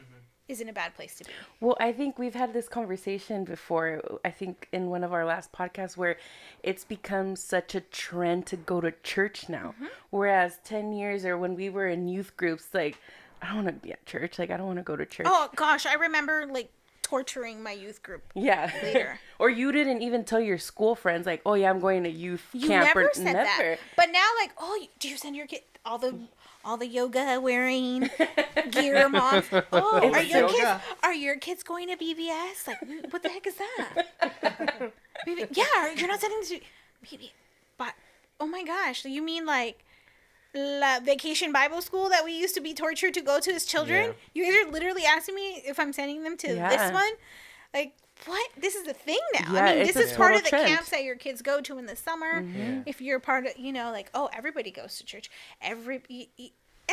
isn't a bad place to be. Well, I think we've had this conversation before, I think in one of our last podcasts, where it's become such a trend to go to church now. Whereas 10 years or when we were in youth groups, like, I don't want to be at church. Like, I don't want to go to church. Oh, gosh. I remember, like, torturing my youth group. Yeah. Later. Or you didn't even tell your school friends, like, oh, yeah, I'm going to youth camp. You never or, said that. But now, like, oh, do you send your kid all the yoga wearing gear them off? Oh, are your kids going to BBS? Like, what the heck is that? Yeah, you're not sending to BBS. But, oh my gosh, you mean like vacation Bible school that we used to be tortured to go to as children? Yeah. You guys are literally asking me if I'm sending them to this one? Like, what? This is a thing now. Yeah, I mean, this is part of the trend. camps that your kids go to in the summer. If you're part of, like, oh, everybody goes to church. And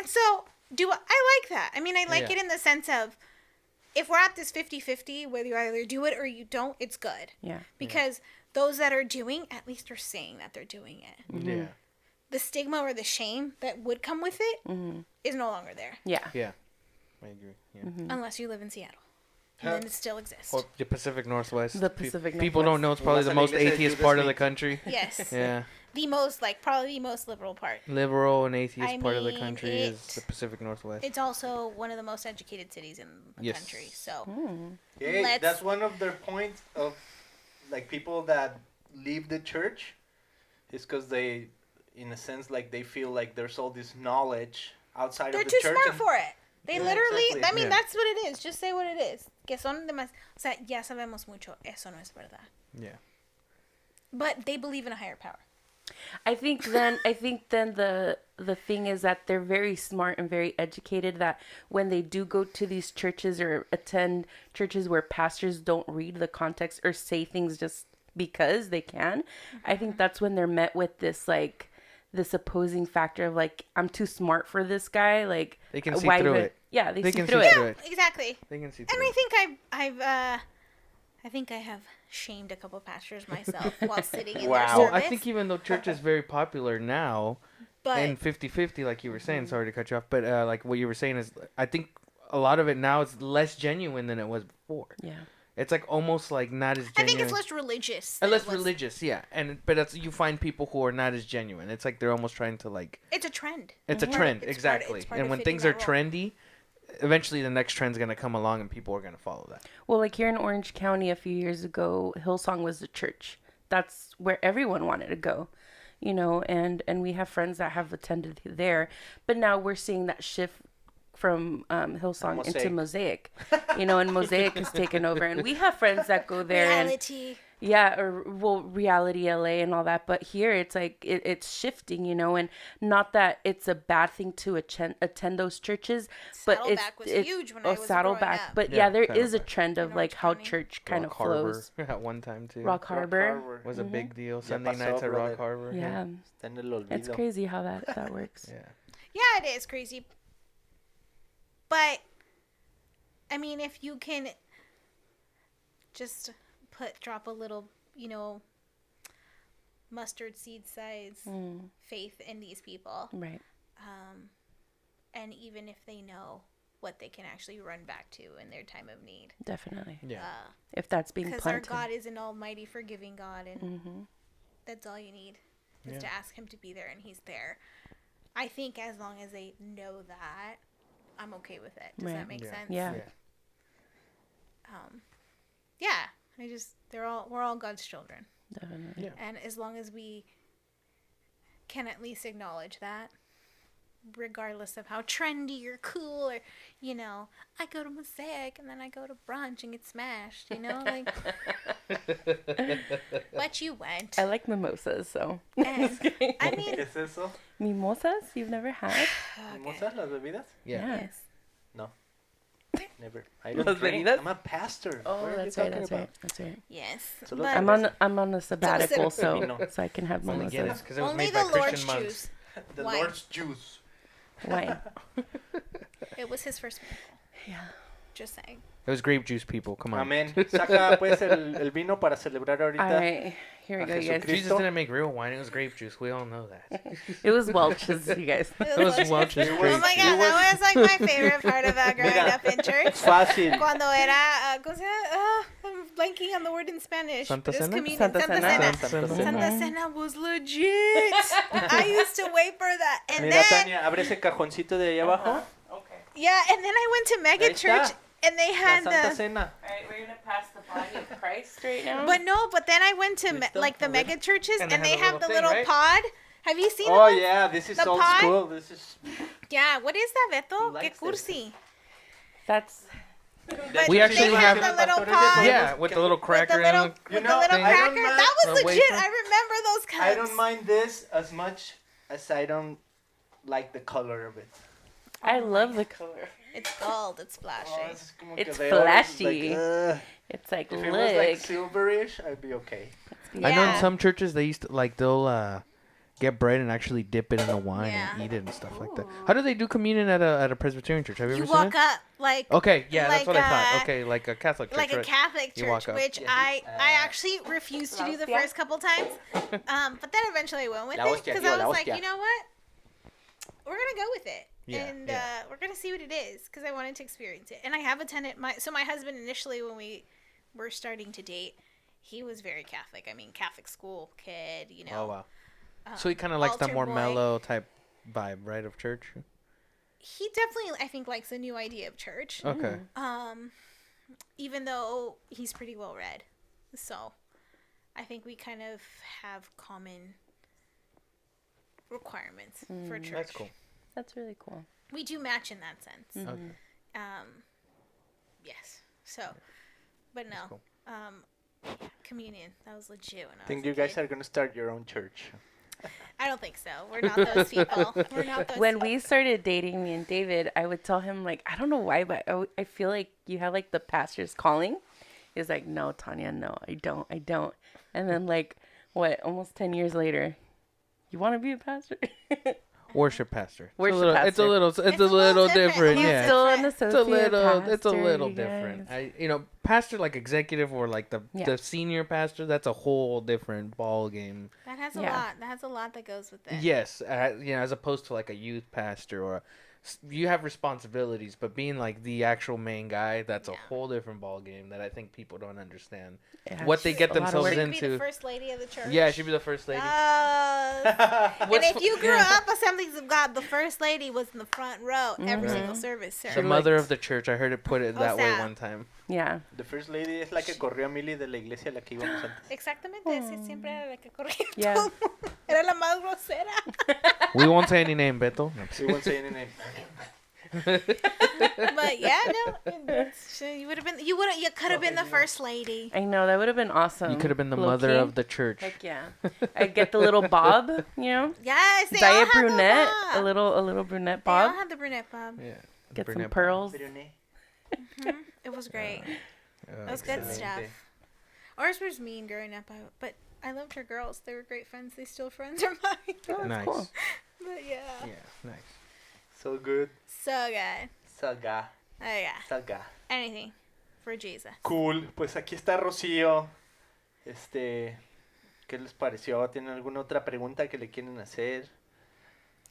so, I like that. I mean, I like it in the sense of, if we're at this 50-50, whether you either do it or you don't, it's good. Yeah. Because those that are doing, at least are saying that they're doing it. Yeah. The stigma or the shame that would come with it is no longer there. Yeah. Yeah. I agree. Yeah. Unless you live in Seattle. And then it still exists. Or the Pacific Northwest. The Pacific Northwest. People don't know it's probably the most atheist part of the country. Yes. Yeah. The most, probably the most liberal part. Liberal and atheist part of the country is the Pacific Northwest. It's also one of the most educated cities in the country. So, yeah, that's one of their points of, like, people that leave the church is because they, in a sense, like, they feel like there's all this knowledge outside of the church. They're too smart for it. They literally, exactly. I mean, that's what it is. Just say what it is. Que son demás. O sea, ya sabemos mucho. Eso no es verdad. Yeah. But they believe in a higher power. I think then the thing is that they're very smart and very educated, that when they do go to these churches or attend churches where pastors don't read the context or say things just because they can, I think that's when they're met with this, like, this opposing factor of, like, I'm too smart for this guy. Like, they can see through it. Yeah, they see can through see it. through it. Exactly. They can see through And it. I think I have shamed a couple pastors myself while sitting in Wow. their service. I think even though church is very popular now, but and 50-50, like you were saying, sorry to cut you off, but like what you were saying is, I think a lot of it now is less genuine than it was before. Yeah. It's like almost like not as genuine. I think it's less religious. Less religious, yeah. But you find people who are not as genuine. It's like they're almost trying to, like... It's a trend. It's a trend, exactly. And when things are trendy, eventually the next trend's going to come along and people are going to follow that. Well, like here in Orange County a few years ago, Hillsong was the church. That's where everyone wanted to go, and we have friends that have attended there. But now we're seeing that shift from Hillsong into Mosaic, and Mosaic has taken over. And we have friends that go there. Reality. Reality LA and all that. But here it's like it's shifting, and not that it's a bad thing to attend those churches, but Saddleback was huge when I was growing up. But there is a trend of like how church kind of flows. At one time too. Rock Harbor was a big deal. Sunday nights at Rock Harbor. Yeah. It's crazy how that works. Yeah, it is crazy. But, I mean, if you can just drop a little, mustard seed size faith in these people. Right. And even if they know what they can actually run back to in their time of need. Definitely. Yeah. If that's being planted. Because our God is an almighty, forgiving God, and that's all you need is to ask him to be there, and he's there. I think as long as they know that, I'm okay with it. Does that make sense? Yeah. We're all God's children. Definitely. Yeah. And as long as we can at least acknowledge that, regardless of how trendy or cool or, I go to Mosaic and then I go to brunch and get smashed, like. But you went. I like mimosas, so. And, I mean. ¿Qué es eso? Mimosas? You've never had? ¿Mimosas, las bebidas? Yeah. Yes. No. Never. I don't Las drink. bebidas? I'm a pastor. Oh, What are you that's right. talking about? That's right. Yes. So But I'm on a sabbatical, so I can have Only Guinness, mimosas. because it was only made the by Lord's Christian monks. juice. The Wine. Lord's juice. Wine. It was his first miracle. Yeah. Just saying. It was grape juice, people. Come on. Amén. Saca pues el vino para celebrar ahorita. All right, here we A go, you guys. Jesucristo. Jesus didn't make real wine. It was grape juice. We all know that. It was Welch's, you guys. It was Welch's It grape Oh my juice. God, that was like my favorite part of growing Mira. up in church. Fácil. Cuando era, ¿cómo se llama? I'm blanking on the word in Spanish. Santa but it's Cena? communion. Santa Santa Cena. Cena. Santa Cena. Santa Cena was legit. I used to wait for that. And Mira, then, Tania, abre ese cajoncito de ahí abajo. Okay. yeah, and then I went to mega Ahí church está. and they La had Santa the. Cena. All right, we're gonna pass the body of Christ right now. But no, but then I went to Listo. like the A ver. mega churches And and they they have have the the little little thing, right? pod. Have you seen Oh the ones? yeah, this is The old pie? school. This is. Yeah, what is that, Beto? He Que likes it. cursi. That's But We actually they have- the little Pastor, pod. Yeah, with the little With cracker the little, in it. You with know, the little I don't cracker. mind That was the legit. wafer. I remember those cups. I don't mind this as much as I don't like the color of it. I love the color. It's gold. It's flashy. Oh, es como It's que de oro, flashy. Like, ugh. It's like, If look. it was like silverish, I'd be okay. I know in Yeah. some churches they used to they'll get bread and actually dip it in the wine and Yeah. eat it and stuff like that. How do they do communion at a Presbyterian church? Have you You ever seen walk it? up like Okay, yeah, that's like what I thought. a- Okay, like a Catholic church, like a right? Catholic You church, walk up. which Yeah. I actually refused to do the hostia. first couple times. But then eventually I went with La it hostia, because tío, I la was like, hostia. you know what? We're gonna go with it. Yeah, And yeah. we're gonna see what it is because I wanted to experience it. And I have attended my husband initially when we were starting to date, he was very Catholic. I mean, Catholic school kid, you know. Oh wow. So he kind of likes that altar more boy. mellow type vibe, right, of church? He definitely, I think, likes the new idea of church. Okay. Even though he's pretty well read, so I think we kind of have common requirements for church. That's cool. That's really cool. We do match in that sense. Okay. Yes. So, but no. cool. Communion. That was legit when I Think was a you guys kid. are gonna start your own church. I don't think so. We're not those people. We're not those When people. we started dating, me and David, I would tell him, like, I don't know why, but I feel like you have, like, the pastor's calling. He's like, no, Tanya, no, I don't. And then, like, what, almost 10 years later, you want to be a pastor? Worship pastor. Worship pastor. It's a little It's a little different. different. Yeah. Still an It's a associate little pastor, you different. guys. Pastor like executive or like the Yeah. senior pastor, that's a whole different ball game. That has a Yeah. lot. That has a lot that goes with it. Yes, as opposed to like a youth pastor or you have responsibilities, but being like the actual main guy, that's a Yeah. whole different ball game that I think people don't understand. Yeah, What they it's get a lot of themselves work. Should be the into. first lady of the church. Yeah, she'd be the first lady. And What's if you grew up Assemblies of God, the first lady was in the front row every Mhm. single service, sir. The mother of the church. I heard it put it O that way sea. one time. Yeah. The first lady es la que corrió a Millie de la iglesia a la que íbamos antes. Exactamente, sí, siempre era la que corría. Yeah. todo. Era la más grosera. We won't say any name, Beto. No, We won't say any name. But yeah, no, you would have been, you could have been the first lady. I know, that would have been awesome. You could have been the Low mother key. of the church. Heck yeah. I'd get the little bob, you know? Yes, they all Dye a had the brunette. bob. A little brunette They all bob. had the brunette bob. Yeah. Get some Brunette pearls. It was great. bob. That was good Excelente. stuff. Ours was mean growing up, but I loved her girls. They were great friends. They still friends of mine. Oh, that's Nice. cool. But yeah, Yeah, nice. So good. so good. Saga. Oh yeah, Saga. anything for Jesus. Cool. Pues aquí está Rocío. ¿Qué les pareció? ¿Tienen alguna otra pregunta que le quieren hacer?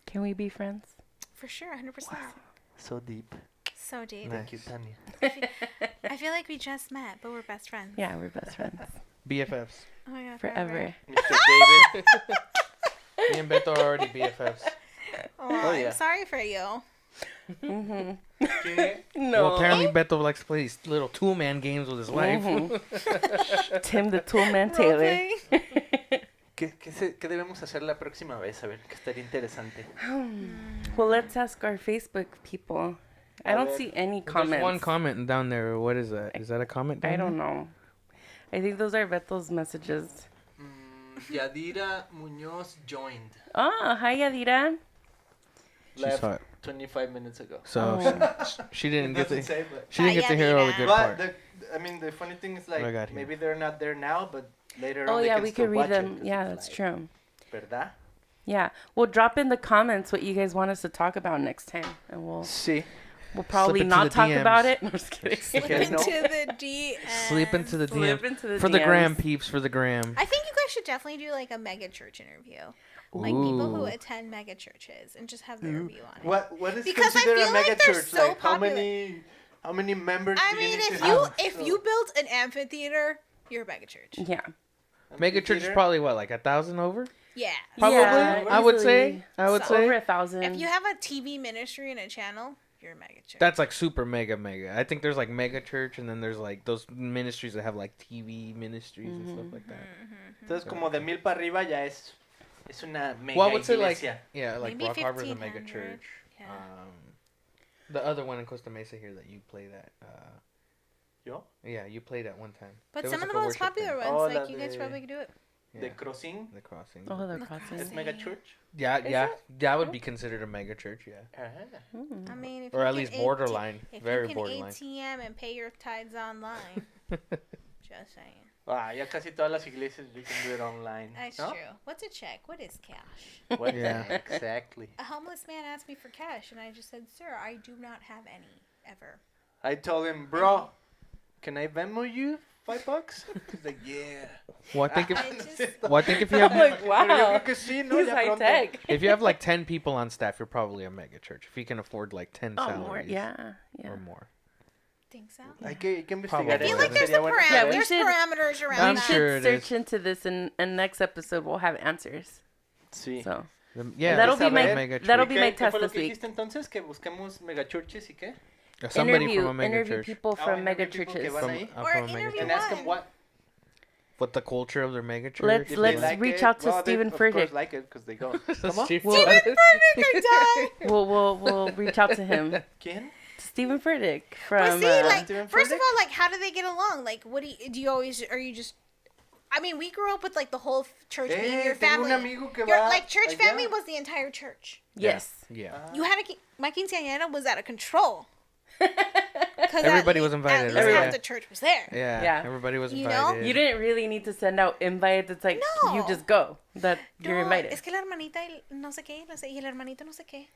Can we be friends? For sure, 100%. So deep. So deep. Nice. Thank you, Tanya. I feel like we just met, but we're best friends. Yeah, we're best friends. BFFs. Oh my god, Forever. Mr. David. Me and Beto are already BFFs. Oh, yeah. I'm sorry for you. Mm-hmm. ¿Qué? No. Well, apparently Beto likes to play these little two-man games with his wife. Mhm. Tim the Toolman Taylor. Roleplay. ¿Qué debemos hacer la próxima vez? A ver, que estaría interesante. Well, let's ask our Facebook people. I don't ver. see any There's comments. one comment down there. What is that? Is that a comment down I don't know. I think those are Beto's messages. Yadira Muñoz joined. Oh, hi, Yadira. She's Left hot. 25 minutes ago. So Oh. she didn't get to say, but... she didn't get to hear all the good But part. the funny thing is What I like got here? maybe they're not there now, but later Oh, on they yeah, can we still could read watch them. it 'cause Yeah, it's that's like, true. ¿Verdad? Yeah. Well, drop in the comments what you guys want us to talk about next time. And we'll Sí. We'll probably Slip into not the talk DMs. about it. I'm just kidding. Slip Okay, into no. the DM. Slip into the Slip DM. into the For the gram, DMs. peeps, for the gram. I think you guys should definitely do like a mega church interview. Like people who Ooh. attend mega churches and just have their review on it. What is Because I considered feel a like mega they're church? so Like popular. how many members I do you mean, need if to you have? if you built an amphitheater, you're a mega church. Yeah. Mega church is probably what, like 1,000 over? Yeah. Probably. Yeah, I would say. easily. I would So say. over 1,000. If you have a TV ministry and a channel, you're a mega church. That's like super mega. I think there's like mega church, and then there's like those ministries that have like TV ministries and stuff like that. Entonces, como de 1,000 para arriba ya es una mega Well, I would say like iglesia. like Maybe Rock Harbor's a mega 1,500. church. Yeah. The other one in Costa Mesa here that you played at. ¿Yo? Yeah, you played at one time. But There some was, of like, the a most worship popular thing. ones, Oh, like la you guys de- probably could do it. De crossing. The crossing. Oh, the The crossing. Es mega church. Yeah, Is yeah, it? that would be considered a mega church. Yeah, Hmm. I mean, if or you at can least borderline, if very you can borderline. ATM and pay your tithes online, just saying. Ah, ya casi todas las iglesias you can do it online. That's ¿No? true. What's a check? What is cash? What- Yeah. Exactly. A homeless man asked me for cash, and I just said, "Sir, I do not have any ever." I told him, bro, can I Venmo you $5? He's like, yeah. Well, I think if I just well, I think if you have Like, Pero yo wow. creo que sí, ¿no? He's Ya high pronto. tech. if you have like 10 people on staff, you're probably a mega church. If you can afford like 10 Oh, salaries more. Yeah. Yeah. or more. think so. Hay que investigar Probably. I feel eso. like there's Sería a bueno param- Yeah, saber. we there's should- parameters We around I'm that. sure should it is. search into this, and next episode we'll have answers. Sí. So Yeah, that'll that's be a my mega that'll church. be my ¿Qué test fue lo this que week. dijiste entonces? Que busquemos megachurches y qué? Somebody from a mega Interview church. people Oh, from mega interview people que churches. van From, ahí. Or from a mega interview And church. ask them what. What the culture of their mega church. Let's- If let's they like reach it. out to Well, they, Stephen of course, Furtick. like it because they go. Steve- Well- Die. We'll reach out to him. ¿Quién? Stephen Furtick But from. see, like, Stephen first of Furtick? all, like, how do they get along? Like, what do you always, are you just, I mean, we grew up with, like, the whole church being your tengo family. un amigo que Your, va like, church allá. family was the entire church. Yes. Yeah. Ah. You had my quinceañera was out of control. 'Cause Everybody at was least- invited, At right? least half Yeah. the church was there. Yeah. Yeah. Everybody was You know? invited. You didn't really need to send out invites. It's like No. you just go. That you're No, invited. es que la hermanita y no sé qué, y el hermanito no sé qué.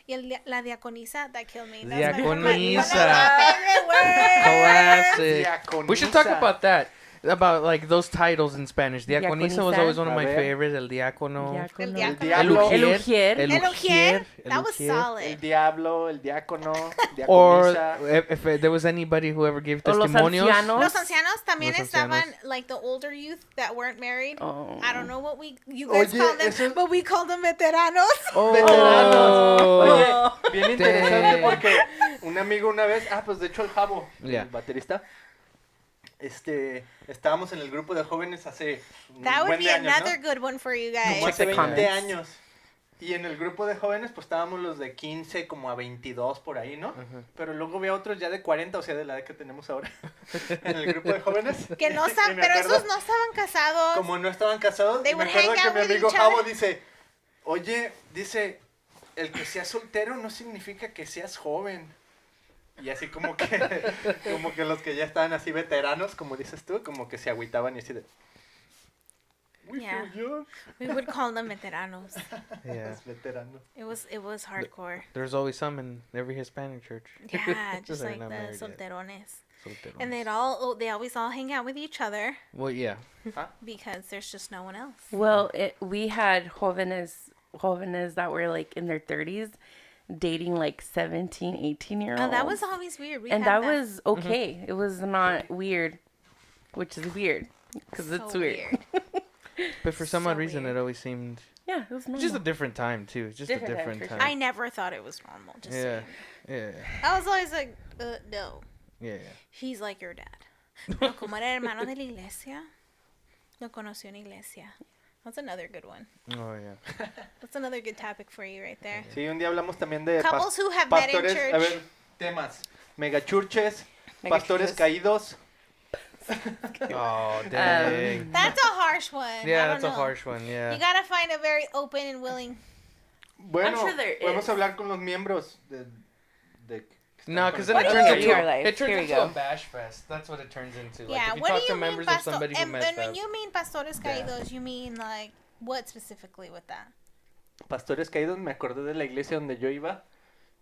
Y la diaconisa, that killed me. That's one of my Diaconisa. favorite words. Classic. We should talk Diaconisa. about that. About like those titles in Spanish. Diaconisa was Diaconisa. always one of A my ver. favorites. El diácono. Diácono. El El diácono. diablo. El ujier. El El ujier. ujier, that was ujier. El solid. diablo, el diácono, Or diaconisa. if there was anybody who ever gave O los testimonios. ancianos. Los ancianos también Los estaban, ancianos. like the older youth that weren't married. Oh. I don't know what you guys Oye, call them, eso- but we called them veteranos. Oh. Veteranos. Oye, bien interesante Dang. porque un amigo una vez, pues de hecho el Javo, Yeah. el baterista, estábamos en el grupo de jóvenes hace un That would buen be de años, another ¿no? good one for you Como guys. hace the 20 comments. años. Y en el grupo de jóvenes, pues estábamos los de 15 como a 22 por ahí, ¿no? Pero luego había otros ya de 40, o sea, de la edad que tenemos ahora. En el grupo de jóvenes. Que no Y saben, me pero acuerdo, esos no estaban casados. Como no estaban casados, They me would acuerdo hang que out mi with amigo each Javo other. dice, oye, dice, el que seas soltero no significa que seas joven. Y así como que los que ya estaban así veteranos, como dices tú, como que se agüitaban y así de... We Yeah. feel young. We would call them veteranos. Yeah. Los veteranos. It was hardcore. There's always some in every Hispanic church. Yeah, just They're like not the married yet. solterones. Solteros. And they always all hang out with each other Well, yeah. because there's just no one else. Well, we had jóvenes that were like in their 30s dating like 17, 18-year-olds. Oh, that was always weird. We and had that was okay. It was not weird, which is weird because it's So weird. But for some So odd reason, weird. it always seemed Yeah, it was it's normal. just a different time too. It's just Different a time, different for time. sure. I never thought it was normal. Just Yeah. saying. Yeah. I was always like, no. Yeah. He's like your dad. Pero como era hermano de la iglesia, lo conoció en iglesia. That's another good one. Oh yeah. That's another good topic for you right there. Sí, un día hablamos también de Couples who have met in pastores, church. a ver, temas. Megachurches, pastores caídos. Oh dang. That's a harsh one. I Yeah, don't that's a know. harsh one. You Yeah. gotta find a very open and willing. Bueno, sure there podemos is. hablar con los miembros de No, because then What it do turns you into mean? Your life. it turns Here we into go. a bash fest. That's what it turns into. Like Yeah, if you what talk do to you members mean, of somebody who and messed when up. you mean pastores Yeah. caídos, you mean like what specifically with that? pastores caídos. Me acordé de la iglesia donde yo iba,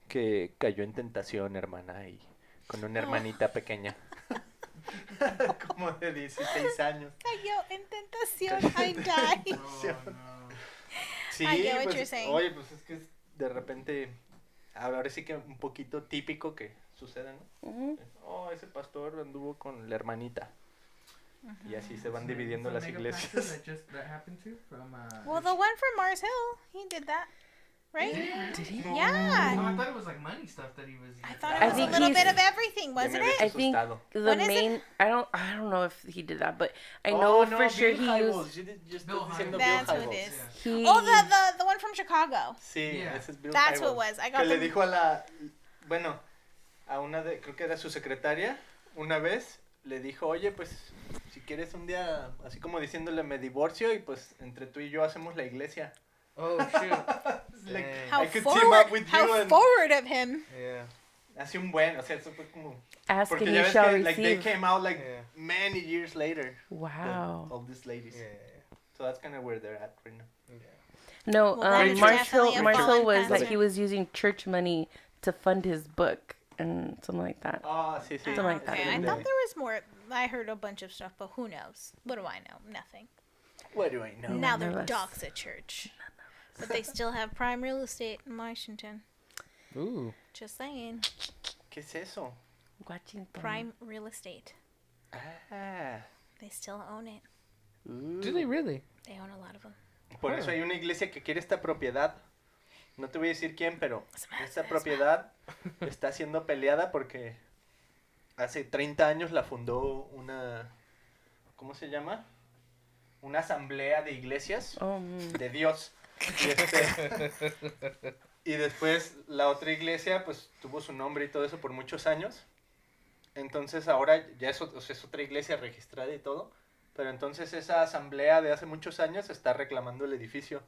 que cayó en tentación, hermana, y con una hermanita pequeña. Como de 16 años. Cayó en tentación. I die. Sí, I get what pues, you're saying. oye, pues es que de repente, ahora sí que un poquito típico que sucede, ¿no? Mhm. Oh, ese pastor anduvo con la hermanita. Y así se van dividiendo las iglesias. Well, the one from Mars Hill, he did that, right? Did he? Oh, Yeah. I thought it was like money stuff that he was. I thought I it was a think little he's- bit of everything, wasn't Ya me it? había I think asustado. the What is it? main. I don't know if he did that, but I know Oh, no, for sure Bill he Hybels. used. Yo estoy Bill diciendo That's Bill what it Hybels. is. He. Oh, the one from Chicago. Sí, Yeah. ese es Bill That's what it Hybels. was. I Que got le them. dijo a la, bueno, a una de, creo que era su secretaria, una vez le dijo, oye, pues, si quieres un día, así como diciéndole, me divorcio y pues entre tú y yo hacemos la iglesia. Oh shoot. It's like, Dang. How I could team up with forward, you how and- forward of him. Yeah. Hace un buen, o sea, eso fue como, Ask porque and ya you ves shall que, like, they receive. came out, like, Yeah. many years later. Wow. All these ladies. Yeah. So that's kind of where they're at right now. No, Well, that is Marshall definitely a Marshall fallen was like pastor. he was using church money to fund his book and something like that. Oh, sí, sí. Something like that. Okay, I De- thought there was more. I heard a bunch of stuff, but who knows? What do I know? Nothing. What do I know? Now None of they're us. docs at church. But they still have prime real estate in Washington. Ooh. Just saying. ¿Qué es eso? Watching Prime real estate. Ah. They still own it. Do they really? They own a lot of them. Por eso hay una iglesia que quiere esta propiedad. No te voy a decir quién, pero Smith, esta Smith. propiedad está siendo peleada porque hace 30 años la fundó una, ¿cómo se llama? Una asamblea de iglesias Oh, de Dios. Y después la otra iglesia pues tuvo su nombre y todo eso por muchos años. Entonces ahora ya es, o sea, es otra iglesia registrada y todo. Pero entonces esa asamblea de hace muchos años está reclamando el edificio.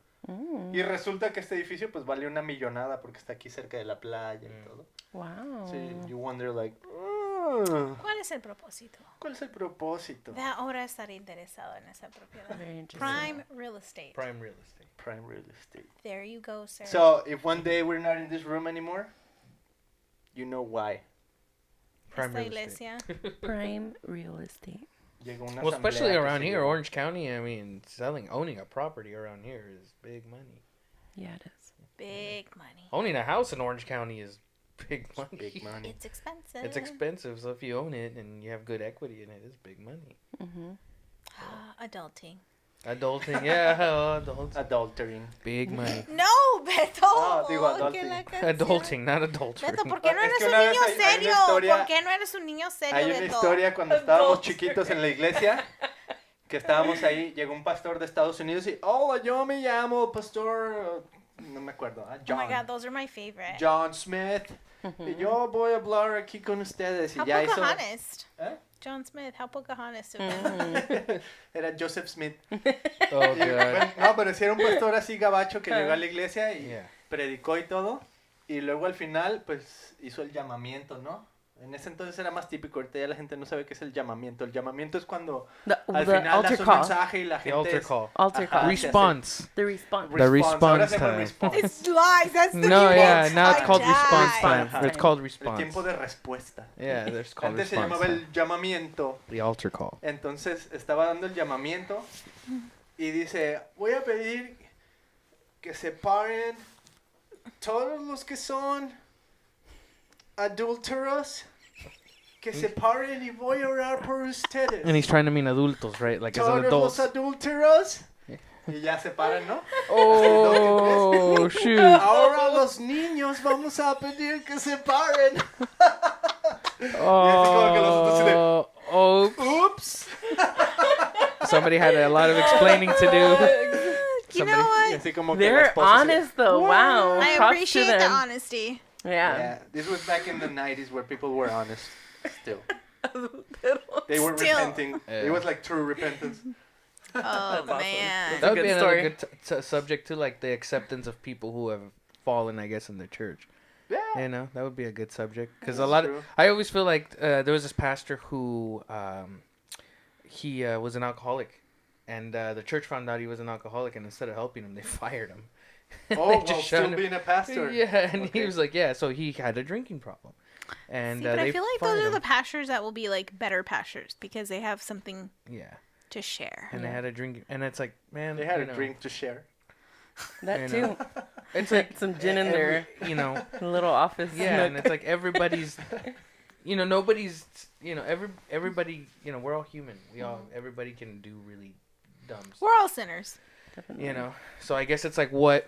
Y resulta que este edificio pues vale una millonada porque está aquí cerca de la playa y todo. wow. Sí, you wonder like, ¿Cuál es el propósito? ¿cuál es el propósito? De ahora estar interesado en esa propiedad. Very interesting. Prime real estate. Prime real estate. Prime real estate. There you go, sir. So, if one day we're not in this room anymore, you know why. Prime Esta real estate. iglesia. Prime real estate. Llegó una Well, asamblea especially que around se here, llevó. Orange County. I mean, owning a property around here is big money. Yeah, it is. Big money. Owning a house in Orange County is big money. Big money. It's expensive. It's expensive, so if you own it and you have good equity in it, it's big money. Adulting. Adulting, yeah, adulting. Adultering. Big money. No, Beto. digo que adulting. la canción. Adulting, not adultery. Beto, ¿por qué no Es eres que un una vez niño hay una serio? historia- ¿Por qué no eres un niño serio, Hay una Beto? historia cuando estábamos chiquitos en la iglesia, que estábamos ahí, llegó un pastor de Estados Unidos y, hola, yo me llamo pastor, no me acuerdo, Oh John, my God, those are my favorite. John Smith, y yo voy a hablar aquí con ustedes, y How ya hizo, Pocahontas. ¿eh? John Smith, how Pocahontas. Era Joseph Smith. Oh, Y, God. bueno, no, pero sí era un pastor así gabacho que llegó a la iglesia y Yeah. predicó y todo, y luego al final, pues, hizo el llamamiento, ¿no? En ese entonces era más típico, ahorita ya la gente no sabe qué es el llamamiento. El llamamiento es cuando al The final das altar un call. mensaje y la The gente altar es- call. Altar Ajá. call. Response. The response. The Ahora se response llama time. response. It's lies. That's the No, new yeah, one. now it's I called response died. time. Ajá. It's called El response. tiempo de respuesta. Yeah, there's called Antes se response llamaba time. el llamamiento. The altar call. Entonces estaba dando el llamamiento y dice, voy a pedir que separen todos los que son adúlteros, que separen y voy a orar por ustedes. And he's trying to mean adultos, right? Like as an Todos los adult. adúlteros. Y ya se paran, ¿no? Oh, shoot. Ahora los niños vamos a pedir que se paren. como que los adultos así de- Oh, Oops. somebody had a lot of explaining to do. You know Y what? así como que la They're esposa así de- honest though. Wow. I Props to appreciate the them. honesty. Yeah. Yeah, this was back in the 90s where people were honest. Still. They were Still. repenting. It was like true repentance. Oh, awesome. man. That would good be story. another good subject to, like the acceptance of people who have fallen, I guess, in the church. Yeah. You know, that would be a good subject because That's a lot true. of I always feel like there was this pastor who he was an alcoholic, and the church found out he was an alcoholic, and instead of helping him, they fired him. Oh, They well, just still shunned him. being a pastor. Yeah, and Okay. he was like, yeah, so he had a drinking problem. And See, but they I feel like fired those are him. the pastors that will be like better pastors because they have something Yeah, to share. and they had a drink, and it's like, man, They had you a know, drink to share. That you know. too. It's like Some gin in there. you know, A little office. yeah, nook. and it's like everybody's, you know, nobody's, you know, everybody, you know, we're all human. Everybody can do really dumb stuff. We're all sinners. Definitely. You know, so I guess it's like what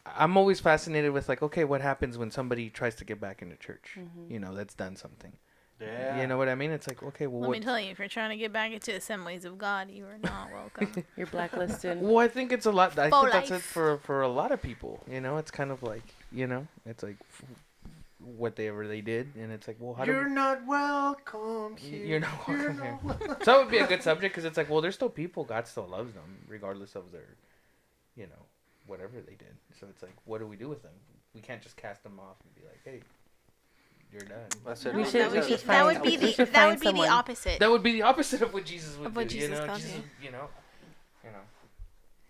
I'm always fascinated with, like, okay, what happens when somebody tries to get back into church? You know, that's done something. Yeah. You know what I mean? It's like, okay, well, Let what? me tell you, if you're trying to get back into Assemblies of God, you are not welcome. You're blacklisted. Well, I think it's a lot. I For think that's it life. for a lot of people. You know, it's kind of like, you know, it's like whatever they did, and it's like, well, how You're do not welcome here. you're not You're welcome here? not welcome. So that would be a good subject because it's like, well, there's still people. God still loves them, regardless of their, you know, whatever they did. So it's like, what do we do with them? We can't just cast them off and be like, hey, you're done. That's it. We No, should- that we would should be, that would find- be we the should that find would be someone. the opposite That would be the opposite of what Jesus would Of what do. Jesus You know, calls Jesus, you. you know.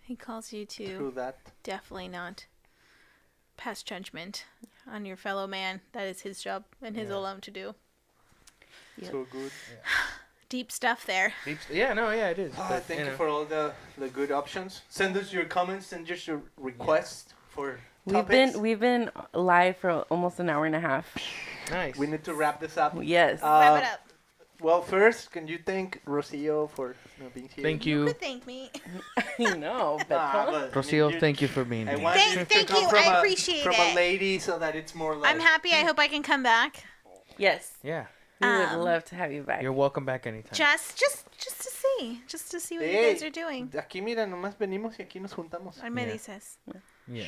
He calls you to True that. definitely not pass judgment on your fellow man. That is his job and his Yeah. alone to do. Yep. So good. Deep stuff there. Yeah, no, yeah, it is. Ah, But, thank you know. for all the good options. Send us your comments and just your requests for We've topics. been live for almost an hour and a half. Nice. We need to wrap this up. Yes. Wrap it up. Well, first, can you thank Rocio for being here? Thank You you, could thank me. No, Ah, but but Rocio. Thank you for being I here. want Thank- you to thank come you, from I a- appreciate from it. a lady so that it's more like. I'm happy. I hope I can come back. yes, Yeah, we would Um, love to have you back. you're welcome back anytime. Just to see what you Hey, guys are doing. Aquí, mira, nomás venimos y aquí nos juntamos. Ay, me Yeah. dices. Yeah.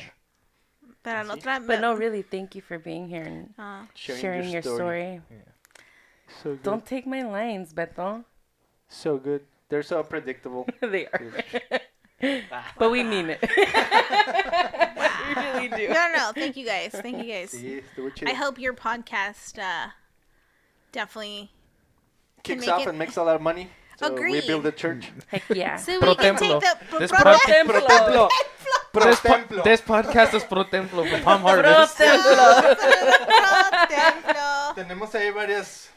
Pero Sí. la otra. But no, really, thank you for being here and sharing your story. So good. Don't take my lines, Beto. So good. They're so predictable. They are. But we mean it. We really do. No. Thank you guys. Thank you guys. Sí, estuvo chido. I hope your podcast definitely Kicks make off it- and makes a lot of money. So we Agreed. build a church. Heck yeah. so Pro we can templo. take the This pro pro templo. Pro templo. Pro This, templo. this podcast is pro templo for Palm Pro Harvest. templo. Pro templo. Tenemos ahí varias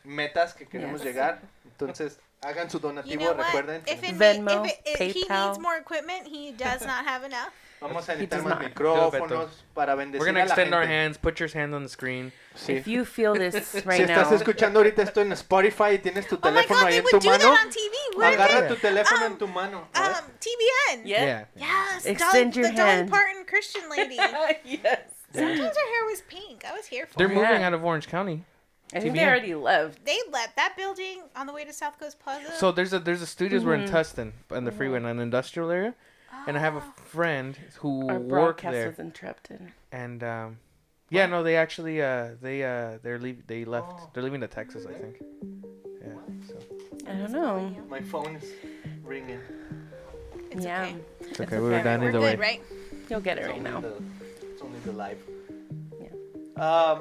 metas que queremos Yes. llegar. Entonces, hagan su You donativo, know what? recuerden. If, Venmo, if he PayPal. needs more equipment, he does not have enough. Vamos a He necesitar does más not. micrófonos para bendecir We're gonna a la extend gente. our hands. Put your hand on the screen. Sí. If you feel this right Si estás now, escuchando ahorita esto en Spotify y tienes tu Oh my teléfono God, ahí they en would tu do mano, that on TV. Wouldn't agarra they? tu teléfono en tu mano. A ver. TBN. yeah. Yes. Extend your the Dolly hand. Parton Christian lady. Yes. Sometimes her hair was pink. I was here for They're it. moving Yeah. out of Orange County. I think TBN. they already left. They left that building on the way to South Coast Plaza. So there's a studios. We're in Mhm. Tustin on the freeway in an industrial area, and I have a friend who Our worked broadcast there. was interrupted. And yeah, no, they actually they left. Oh. They're leaving to Texas, I think. Yeah. So I don't know. My phone is ringing. It's Yeah. okay. it's It's okay. We were okay. done We're either good, way. right? You'll get it It's right only now. it's only the live. Yeah.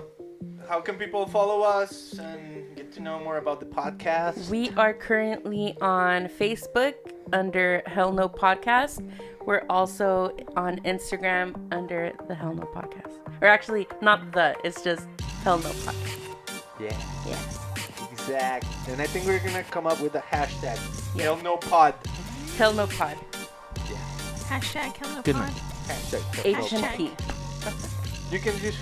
How can people follow us and get to know more about the podcast? We are currently on Facebook under Hell No Podcast. We're also on Instagram under the Hell No Podcast. Or actually, not the, it's just Hell No Podcast. Yeah, Yeah. exact. And I think we're gonna come up with a hashtag. Yeah. Hell no pod. Hell No Pod. Hashtag Hell No Good Pod. night. Hashtag. Hell no. HMP. You can just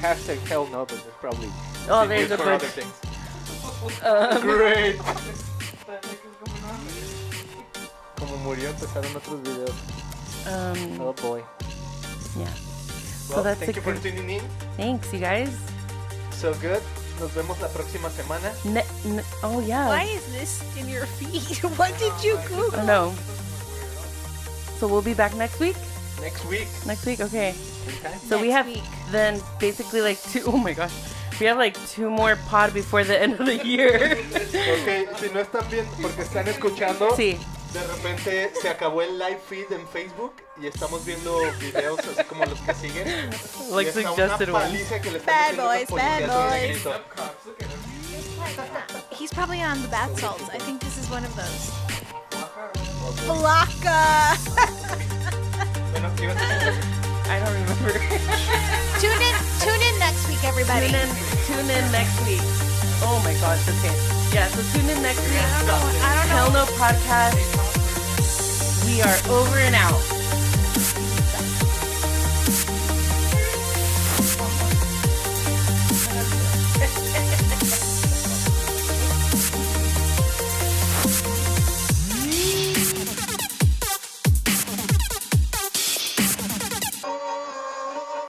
hashtag hell no, but there's probably Oh, there's used a for bunch. other things. Um, Great. Como murió, empezaron otros videos. Oh boy. yeah. Well, that's thank a you for good- tuning in. Thanks, you guys. So good. Nos vemos la próxima semana. Oh, yeah. Why is this in your feed? What did you Google? Oh, no. So we'll be back next week? Next week. Next week? Okay. Okay. So we Next have week. then basically like oh my gosh. We have like 2 more pod before the end of the year. Ok, si no están viendo, porque están escuchando, Sí. de repente se acabó el live feed en Facebook y estamos viendo videos así como los que siguen. Like Y está suggested una ones. paliza que le están Bad metiendo los boys, bad policías boys. en grito. He's probably on the bath salts. I think this is one of those. Flocka. I don't remember. Tune in next week, everybody. Tune in next week. Oh my gosh, okay. Yeah, so tune in next week. I don't know. Hell No Podcast. We are over and out.